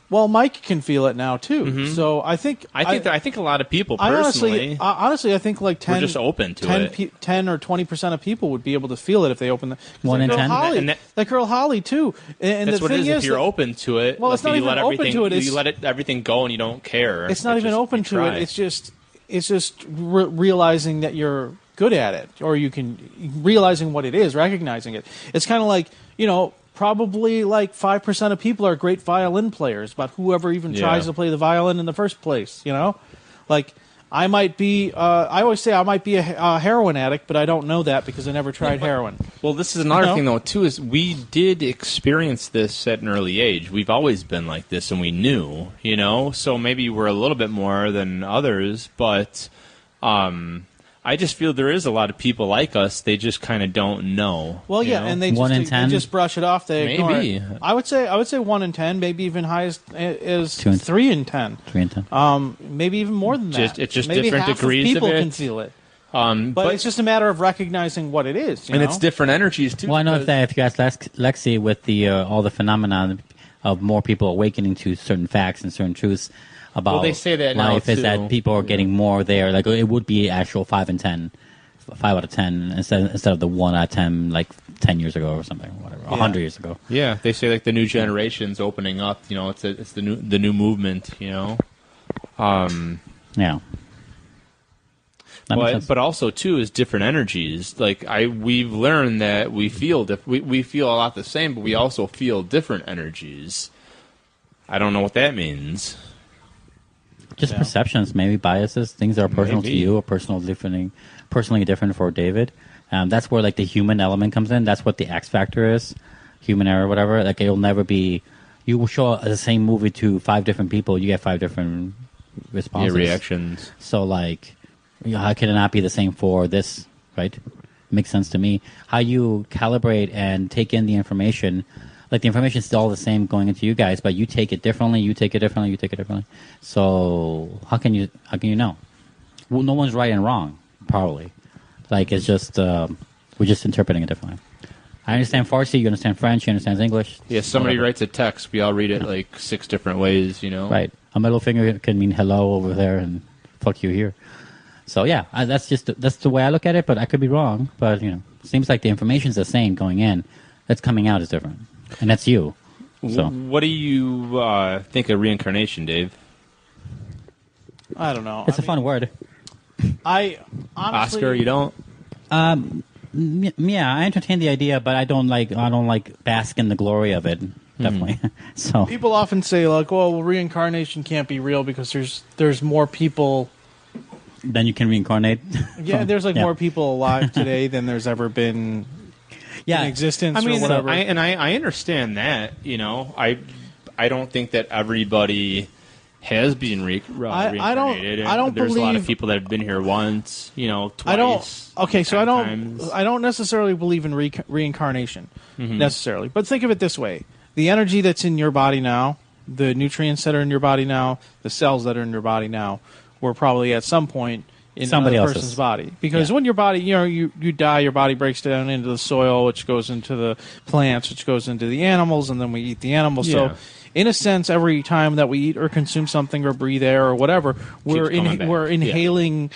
Well, Mike can feel it now too. Mm-hmm. So I think
a lot of people personally.
Honestly, I think like 10,
we're just open to it.
10 or 20% of people would be able to feel it if they open the
1 in 10.
That girl Holly too. And
that's
the
what
thing
it is. If you're open to it,
well, it's not even open to it.
You let everything go and you don't care.
It's not even open to it. It's just realizing that you're good at it, or you can realizing what it is, recognizing it. It's kind of like, probably like 5% of people are great violin players, but whoever even tries to play the violin in the first place, Like, I might be, I always say I might be a heroin addict, but I don't know that because I never tried heroin.
Well, this is another thing, though, too, is we did experience this at an early age. We've always been like this, and we knew, So maybe we're a little bit more than others, but I just feel there is a lot of people like us. They just kind of don't know.
Well, and they just brush it off. They ignore it. I would say 1 in 10, maybe even high as 3 in 10.
3 in 10.
Maybe even more than that.
It's just
maybe
different
half
degrees
of people
of it.
can feel it. But it's just a matter of recognizing what it is.
And it's different energies too.
Well, I know that if you ask Lexi with the all the phenomena of more people awakening to certain facts and certain truths about
they say that
life,
now
is that people are getting more there. Like it would be actual 5 in 10, 5 out of 10 instead of the 1 out of 10 like 10 years ago or something, whatever, 100 years ago.
Yeah, they say like the new generation's opening up. It's the new movement. Yeah. But also too is different energies. Like we've learned that we feel we feel a lot the same, but we also feel different energies. I don't know what that means.
Just perceptions, maybe biases, things that are personal to you or personally different for David. That's where like the human element comes in. That's what the X factor is, human error, whatever. Like it'll never be. You will show the same movie to 5 different people. You get 5 different responses,
reactions.
So like, how can it not be the same for this? Right? Makes sense to me. How you calibrate and take in the information. Like the information is still all the same going into you guys, but you take it differently. You take it differently. So how can you know? Well, no one's right and wrong, probably. Like it's just we're just interpreting it differently. I understand Farsi. You understand French. You understand English.
Yeah, somebody writes a text. We all read it like 6 different ways.
Right. A middle finger can mean hello over there and fuck you here. So yeah, that's the way I look at it. But I could be wrong. But it seems like the information's the same going in. That's coming out is different. And that's you. So,
what do you think of reincarnation, Dave?
I don't know.
It's a fun word.
I honestly,
Oscar, you don't?
Yeah, I entertain the idea, but I don't like bask in the glory of it. Definitely. So
people often say like, "Well, reincarnation can't be real because there's more people."
Then you can reincarnate.
Yeah, there's more people alive today than there's ever been. In existence or whatever.
I understand that. I don't think that everybody has been reincarnated.
I don't
There's
believe,
a lot of people that have been here once, twice.
I don't necessarily believe in reincarnation necessarily. But think of it this way: the energy that's in your body now, the nutrients that are in your body now, the cells that are in your body now, were probably at some point in
somebody
another
else's
person's body. Because when your body, you die, your body breaks down into the soil, which goes into the plants, which goes into the animals, and then we eat the animals.
Yeah.
So, in a sense, every time that we eat or consume something or breathe air or whatever, we're inhaling,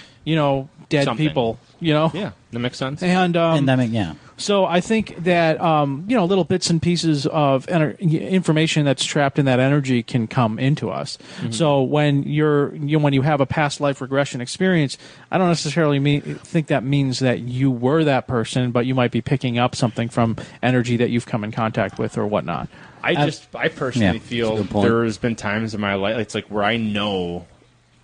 dead
something.
People.
Yeah, that makes sense.
So I think that little bits and pieces of information that's trapped in that energy can come into us. Mm-hmm. So when when you have a past life regression experience, I don't necessarily think that means that you were that person, but you might be picking up something from energy that you've come in contact with or whatnot.
I personally feel there's been times in my life, it's like where I know.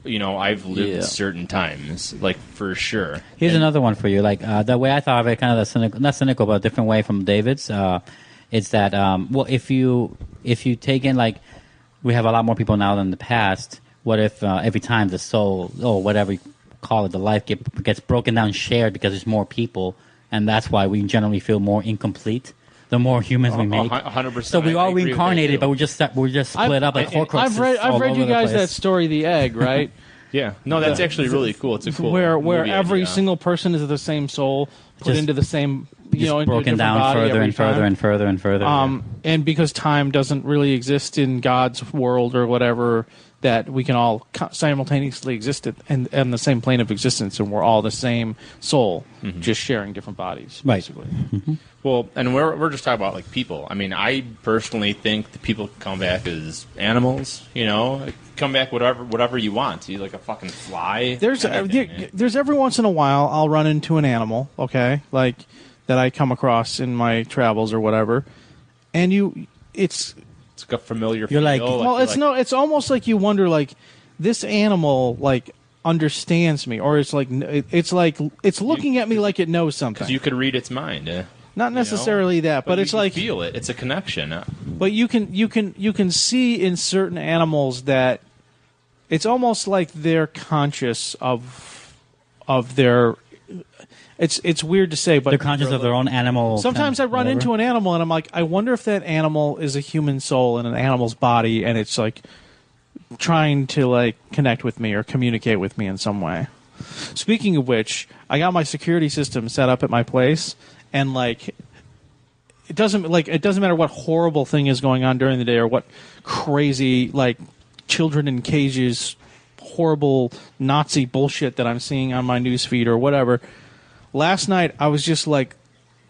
I've lived certain times, like for sure.
Here's another one for you. Like the way I thought of it, kind of not cynical, but a different way from David's. It's that if you take in like we have a lot more people now than the past. What if every time the soul or whatever you call it, the life gets broken down, shared because there's more people, and that's why we generally feel more incomplete the more humans we make.
100%.
So we all
I agree with that,
reincarnated,
too.
but we're just split up like Horcruxes.
I've read you guys that story, The Egg, right?
Yeah. No, that's actually really cool. It's a cool
where
movie
every
idea.
single person is the same soul put
Just-
into the same,
Just
into a
broken
different
down
body
further
every
and further
time.
and further and further.
And because time doesn't really exist in God's world or whatever, that we can all simultaneously exist in the same plane of existence, and we're all the same soul, just sharing different bodies,
Right.
basically.
Well, and we're just talking about like people. I mean, I personally think the people come back as animals. You know, come back whatever you want. You like a fucking fly.
There's every once in a while I'll run into an animal, okay, like that I come across in my travels or whatever, and it's
It's like a familiar.
You're like-
feel,
well,
you're
it's no, it's almost like you wonder, like, this animal like understands me, or it's like it's looking at me like it knows something.
because you could read its mind.
Not necessarily that, but
you
it's
can
like,
feel it. It's a connection.
but you can see in certain animals that it's almost like they're conscious of their. It's weird to say, but
They're conscious of their own animal.
Sometimes I run into an animal and I'm like, I wonder if that animal is a human soul in an animal's body, and it's like trying to like connect with me or communicate with me in some way. Speaking of which, I got my security system set up at my place, and like it doesn't matter what horrible thing is going on during the day or what crazy like children in cages horrible Nazi bullshit that I'm seeing on my newsfeed or whatever. Last night I was just like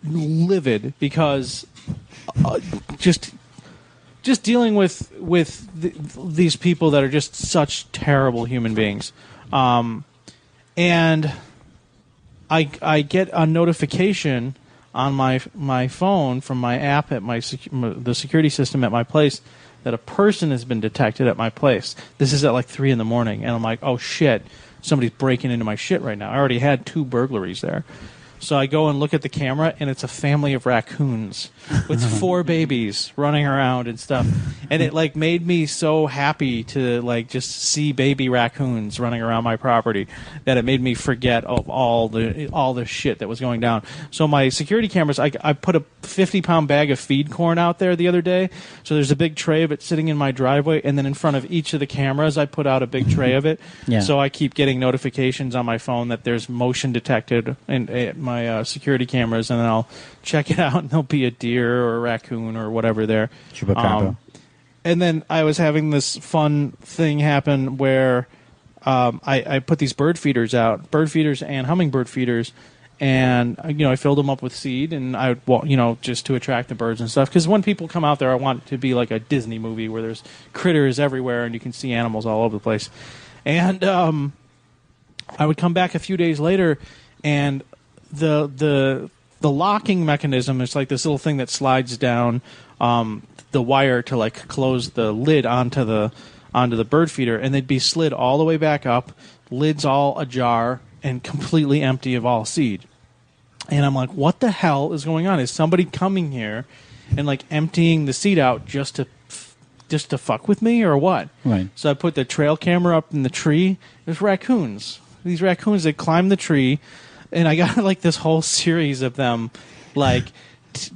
livid because just dealing with these people that are just such terrible human beings, and I get a notification on my phone from my app at the security system at my place that a person has been detected at my place. This is at like 3 a.m, and I'm like, oh shit, somebody's breaking into my shit right now. I already had 2 burglaries there. So I go and look at the camera, and it's a family of raccoons with 4 babies running around and stuff. And it like made me so happy to like just see baby raccoons running around my property that it made me forget of all the shit that was going down. So my security cameras, I put a 50-pound bag of feed corn out there the other day. So there's a big tray of it sitting in my driveway, and then in front of each of the cameras, I put out a big tray of it.
Yeah.
So I keep getting notifications on my phone that there's motion detected in my security cameras, and then I'll check it out, and there'll be a deer or a raccoon or whatever there.
Chupacabra.
And then I was having this fun thing happen where I put these bird feeders out, bird feeders and hummingbird feeders, and I filled them up with seed, and I just to attract the birds and stuff. Because when people come out there, I want it to be like a Disney movie where there's critters everywhere and you can see animals all over the place. And I would come back a few days later, and the locking mechanism is like this little thing that slides down the wire to like close the lid onto the bird feeder, and they'd be slid all the way back up, lids all ajar and completely empty of all seed. And I'm like, what the hell is going on? Is somebody coming here and like emptying the seed out just to fuck with me or what?
Right.
So I put the trail camera up in the tree. There's raccoons. These raccoons, they climb the tree, and I got like this whole series of them, like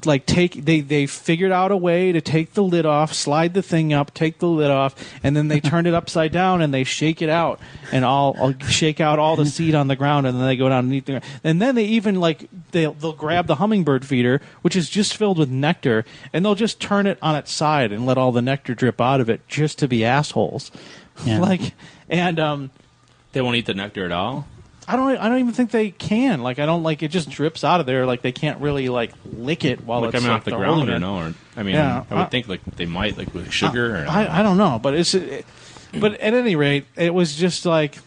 they figured out a way to take the lid off, slide the thing up, take the lid off, and then they turn it upside down and they shake it out, and I'll shake out all the seed on the ground, and then they go down and eat the ground. And then they even like they'll grab the hummingbird feeder, which is just filled with nectar, and they'll just turn it on its side and let all the nectar drip out of it just to be assholes.
Yeah.
They won't eat the nectar at all.
I don't even think they can. Like, I don't like it just drips out of there. Like, they can't really like lick it while
Like
it's
coming
like,
off the
they're
ground
holding
or
it.
no? Or, I mean,
Yeah,
I would think like they might like with sugar. Or,
I don't know, but but at any rate, it was just like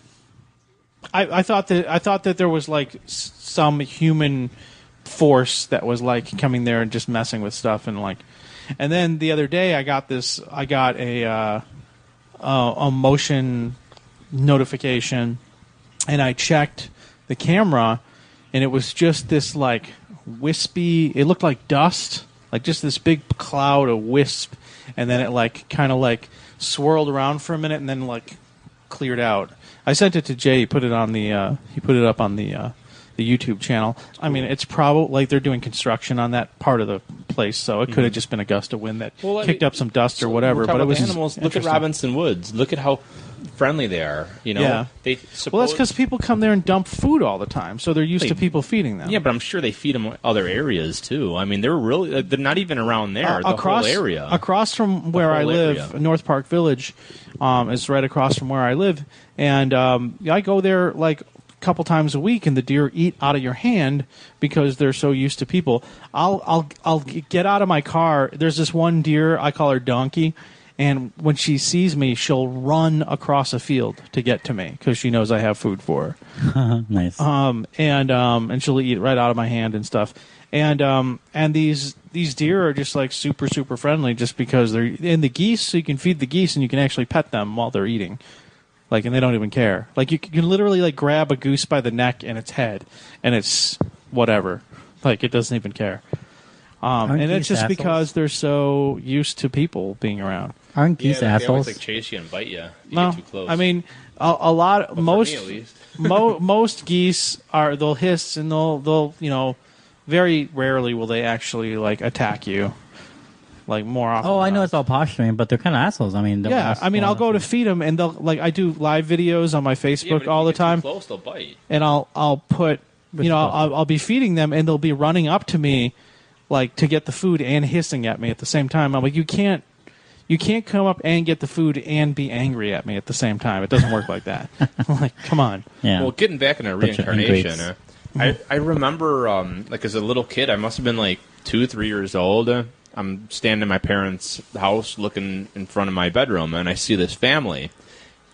I thought that there was like some human force that was like coming there and just messing with stuff, and then the other day I got a motion notification, and I checked the camera, and it was just this like wispy, it looked like dust, like just this big cloud of wisp, and then it like kind of like swirled around for a minute and then like cleared out. I sent it to Jay. He put it up on the the YouTube channel. I mean, it's probably like they're doing construction on that part of the place, so it could have just been a gust of wind that kicked up some dust or whatever. But it was
animals. Look at Robinson Woods. Look at how friendly they are. You know,
Yeah. Well, that's because people come there and dump food all the time, so they're used to people feeding them.
Yeah, but I'm sure they feed them other areas too. I mean, they're not even around there. The
across
whole area,
across from where I live,
area.
North Park Village, is right across from where I live, and I go there like a couple times a week, and the deer eat out of your hand because they're so used to people. I'll get out of my car. There's this one deer, I call her Donkey. And when she sees me, she'll run across a field to get to me because she knows I have food for her.
Nice.
And she'll eat right out of my hand and stuff. And these deer are just like super friendly just because they're in the geese. So you can feed the geese and you can actually pet them while they're eating. Like, and they don't even care. Like, you can literally like grab a goose by the neck and its head, and it's whatever. Like, it doesn't even care. And it's just because they're so used to people being around.
Aren't geese
They
assholes?
always like chase you and bite you if you
No,
get too close.
I mean a lot.
Well,
Most
for me, at least.
most geese they'll hiss and they'll very rarely will they actually like attack you. Like more often.
Oh, I
than
know
not.
it's all posturing, but they're kind of assholes. I mean,
Yeah, I mean, I'll go to feed them, and they'll like I do live videos on my
Yeah, but
Facebook
if
all
you
the
get too
time,
close, they'll bite.
and I'll put I'll be feeding them, and they'll be running up to me, like to get the food and hissing at me at the same time. I'm like, you can't come up and get the food and be angry at me at the same time. It doesn't work like that. I'm like, come on.
Yeah.
Well, getting back into
Bunch of
reincarnation, I remember like as a little kid, I must have been like 2-3 years old. I'm standing in my parents' house, looking in front of my bedroom, and I see this family,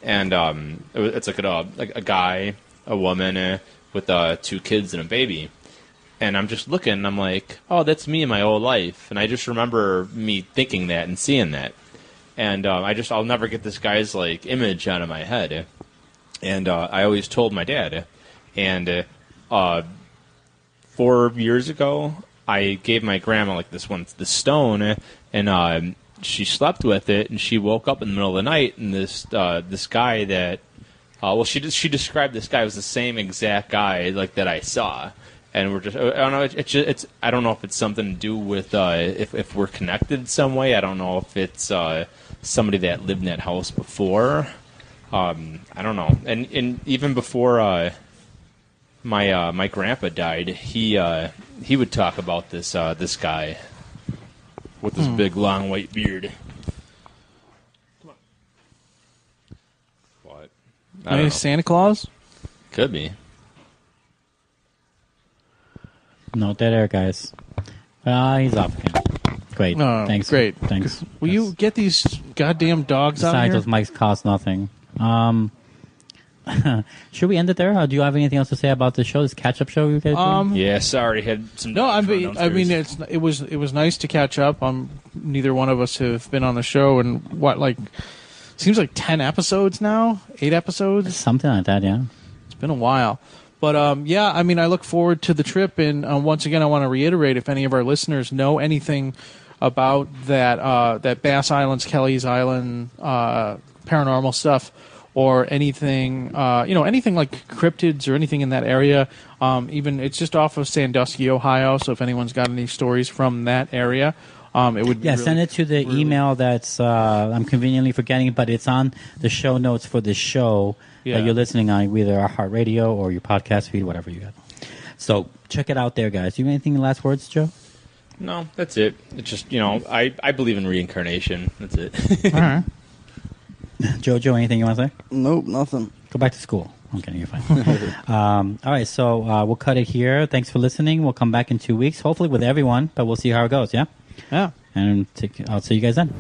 and it's like a guy, a woman with 2 kids and a baby, and I'm just looking, and I'm like, oh, that's me in my old life, and I just remember me thinking that and seeing that, and I'll never get this guy's like image out of my head, and I always told my dad, and 4 years ago, I gave my grandma like this stone, and she slept with it, and she woke up in the middle of the night, and this guy that, she described this guy was the same exact guy like that I saw, and we're just I don't know I don't know if it's something to do with if we're connected some way. I don't know if it's somebody that lived in that house before. I don't know, and even before my grandpa died, he would talk about this guy with this big long white beard. Come on. What? I don't know.
Santa Claus?
Could be.
No dead air, guys. He's off again. Great.
Oh,
Thanks.
great.
Thanks.
Will you get these goddamn dogs out of
Besides,
here?
those mics cost nothing. Should we end it there? Or do you have anything else to say about the show? This catch-up show you guys doing?
Yeah, sorry, had some.
No, I
dogs run
mean,
downstairs.
it was nice to catch up. Neither one of us have been on the show in seems like 10 episodes now, 8 episodes.
Something like that, yeah.
It's been a while, but yeah, I mean, I look forward to the trip. And once again, I want to reiterate: if any of our listeners know anything about that Bass Islands, Kelly's Island, paranormal stuff, or anything, anything like cryptids or anything in that area. Even it's just off of Sandusky, Ohio. So if anyone's got any stories from that area, it would be really,
send it to the email that's I'm conveniently forgetting, but it's on the show notes for the show that you're listening on, either our Heart Radio or your podcast feed, whatever you got. So check it out there, guys. Do you have anything last words, Joe?
No, that's it. It's just I believe in reincarnation. That's it.
All right. JoJo, anything you want to say?
Nope, nothing.
Go back to school. I'm kidding, you're fine. All right, so we'll cut it here. Thanks for listening. We'll come back in 2 weeks, hopefully with everyone, but we'll see how it goes, yeah?
Yeah.
And I'll see you guys then.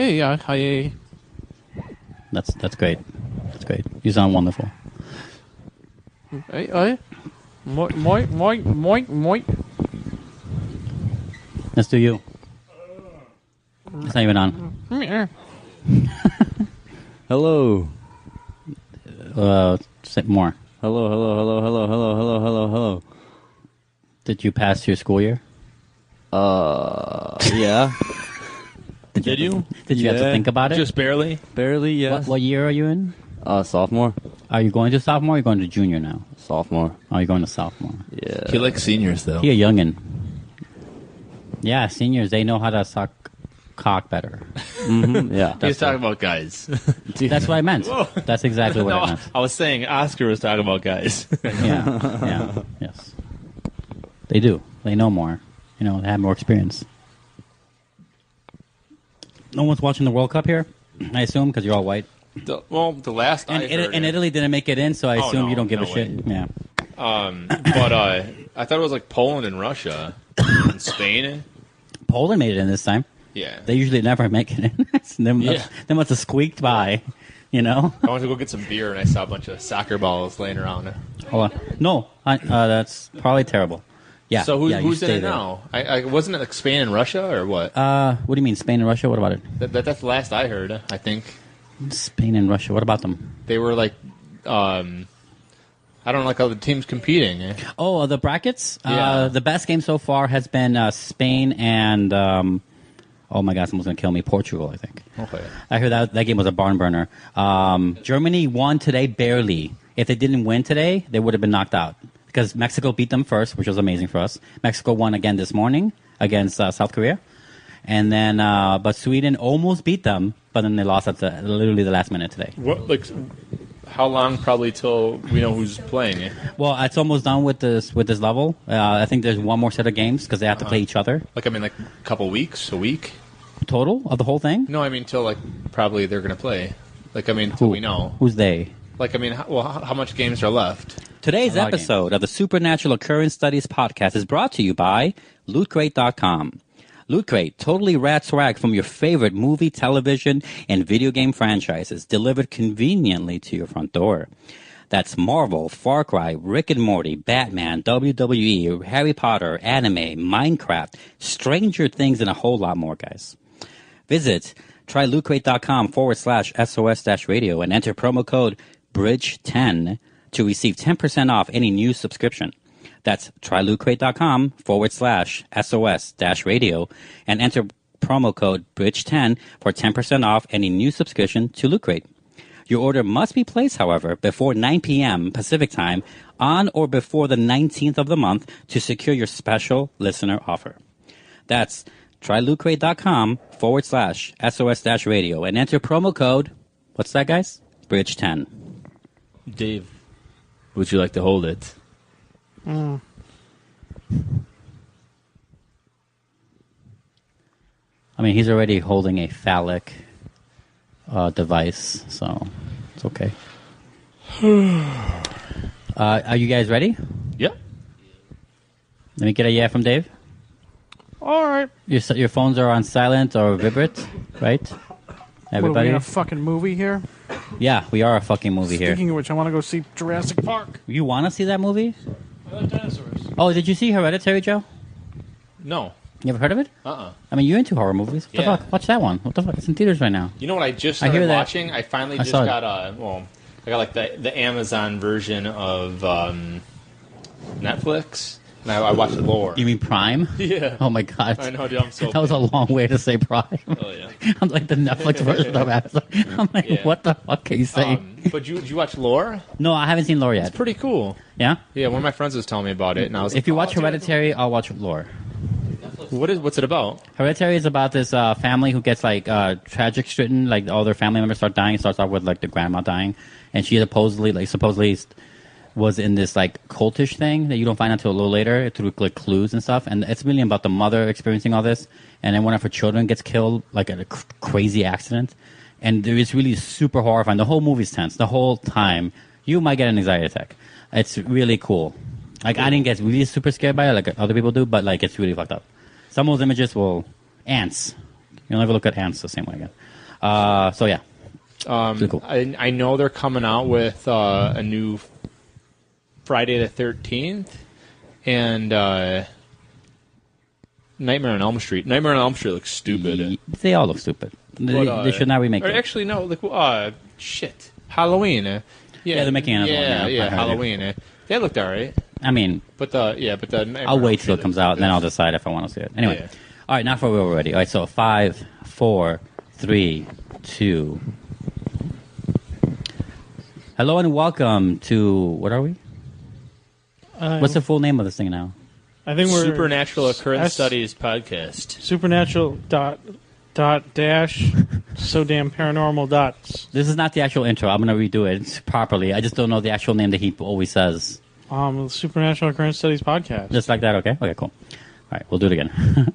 Yeah.
That's great. That's great. You sound wonderful.
Moi.
Let's do you. It's not even on.
Hello.
Say more.
Hello.
Did you pass your school year?
Yeah.
Did you?
Did you have to
Yeah.
think about it?
Just barely?
Barely, yes.
What year are you in?
Sophomore.
Are you going to sophomore or are you going to junior now?
Sophomore.
Oh, you're going to sophomore.
Yeah.
He likes seniors, though.
He a youngin'. Yeah, seniors, they know how to suck cock better.
Yeah.
He was talking about guys.
That's what I meant. That's exactly what I
No,
meant.
I was saying Oscar was talking about guys.
Yeah, yes. They do. They know more. They have more experience. No one's watching the World Cup here, I assume, because you're all white.
The last I heard...
And Italy didn't make it in, so I assume
no,
you don't give
no
a shit.
way.
Yeah.
But I thought it was like Poland and Russia and Spain.
Poland made it in this time.
Yeah.
They usually never make it in. They must have squeaked by,
I went to go get some beer and I saw a bunch of soccer balls laying around.
Hold on. No, that's probably terrible. Yeah.
So
you
who's in
stay
it
there.
now? I wasn't it like Spain and Russia or what?
What do you mean, Spain and Russia? What about it?
That's the last I heard. I think
Spain and Russia. What about them?
they were like, I don't know, like other teams competing.
Oh, the brackets?
Yeah.
The best game so far has been Spain and, oh my God, someone's going to kill me, Portugal, I think.
Okay.
I heard that game was a barn burner. Germany won today barely. If they didn't win today, they would have been knocked out. Because Mexico beat them first, which was amazing for us. Mexico won again this morning against South Korea. And then, but Sweden almost beat them, but then they lost at literally the last minute today.
What how long probably till we know who's playing?
Well, it's almost done with this level. I think there's one more set of games because they have to play each other.
Like a couple weeks, a week?
Total of the whole thing?
No, I mean till probably they're gonna play. Till we know.
Who's they?
How much games are left?
Today's
A lot of
episode of the Supernatural Occurrence Studies podcast is brought to you by LootCrate.com. Loot Crate, totally rad swag from your favorite movie, television, and video game franchises delivered conveniently to your front door. That's Marvel, Far Cry, Rick and Morty, Batman, WWE, Harry Potter, anime, Minecraft, Stranger Things, and a whole lot more, guys. Visit trylootcrate.com/SOS-radio and enter promo code BRIDGE10 to receive 10% off any new subscription. That's trylootcrate.com/SOS-radio and enter promo code BRIDGE10 for 10% off any new subscription to Loot Crate. Your order must be placed, however, before 9 p.m. Pacific Time on or before the 19th of the month to secure your special listener offer. That's trylootcrate.com/SOS-radio and enter promo code, what's that, guys? BRIDGE10.
Dave, would you like to hold it?
I mean, he's already holding a phallic device, so it's okay. Are you guys ready?
Yep.
Let me get a yeah from Dave.
All right.
Your phones are on silent or vibrate, right?
What, are we
Everybody?
in a fucking movie here?
Yeah, we are a fucking movie here.
Speaking of which, I want to go see Jurassic Park.
You want to see that movie?
I like dinosaurs.
Oh, did you see Hereditary, Joe?
No.
You ever heard of it?
Uh-uh.
I mean, you're into horror movies. What the
Yeah.
fuck? Watch that one. What the fuck? It's in theaters right now.
You know what I just
I hear
started
that.
watching? I finally
I
just
saw it.
got I got the Amazon version of Netflix, and I watched Lore.
You mean Prime?
Yeah.
Oh my god.
I know, dude. I'm so.
That was a long way to say Prime.
Oh yeah.
I'm like the Netflix version of Amazon. I'm like,
Yeah.
what the fuck are you saying?
But did you watch Lore?
No, I haven't seen Lore yet.
It's pretty cool.
Yeah?
Yeah, one of my friends was telling me about it, and I was
If you
like,
watch
oh, dude.
Hereditary, I'll watch Lore.
What's it about?
Hereditary is about this family who gets like tragic stricken, like all their family members start dying. It starts off with like the grandma dying, and she supposedly was in this like cultish thing that you don't find until a little later through like clues and stuff. And it's really about the mother experiencing all this, and then one of her children gets killed like in a crazy accident, and it's really super horrifying. The whole movie's tense the whole time. You might get an anxiety attack. It's really cool. Like I didn't get really super scared by it like other people do, but like it's really fucked up. Some of those images will ants. You'll never look at ants the same way again. So yeah, Pretty cool.
I know they're coming out with a new Friday the 13th and Nightmare on Elm Street. Nightmare on Elm Street looks stupid.
They all look stupid. They should not remake
or
them.
actually, no. Like, shit. Halloween.
Yeah, they're making another one.
Yeah,
I heard
Halloween.
it.
That looked all right.
I mean,
But the
I'll wait till it comes out, and then I'll decide if I want to see it. Anyway.
Yeah.
All right, now for we're ready. All right, so 5, 4, 3, 2. Hello and welcome to, what are we? What's the full name of this thing now?
I think we're
Supernatural Occurrence Studies podcast.
Supernatural dash so damn paranormal dots.
This is not the actual intro. I'm going to redo it properly. I just don't know the actual name that he always says.
Supernatural Occurrence Studies podcast.
Just like that, okay? Okay, cool. All right, we'll do it again.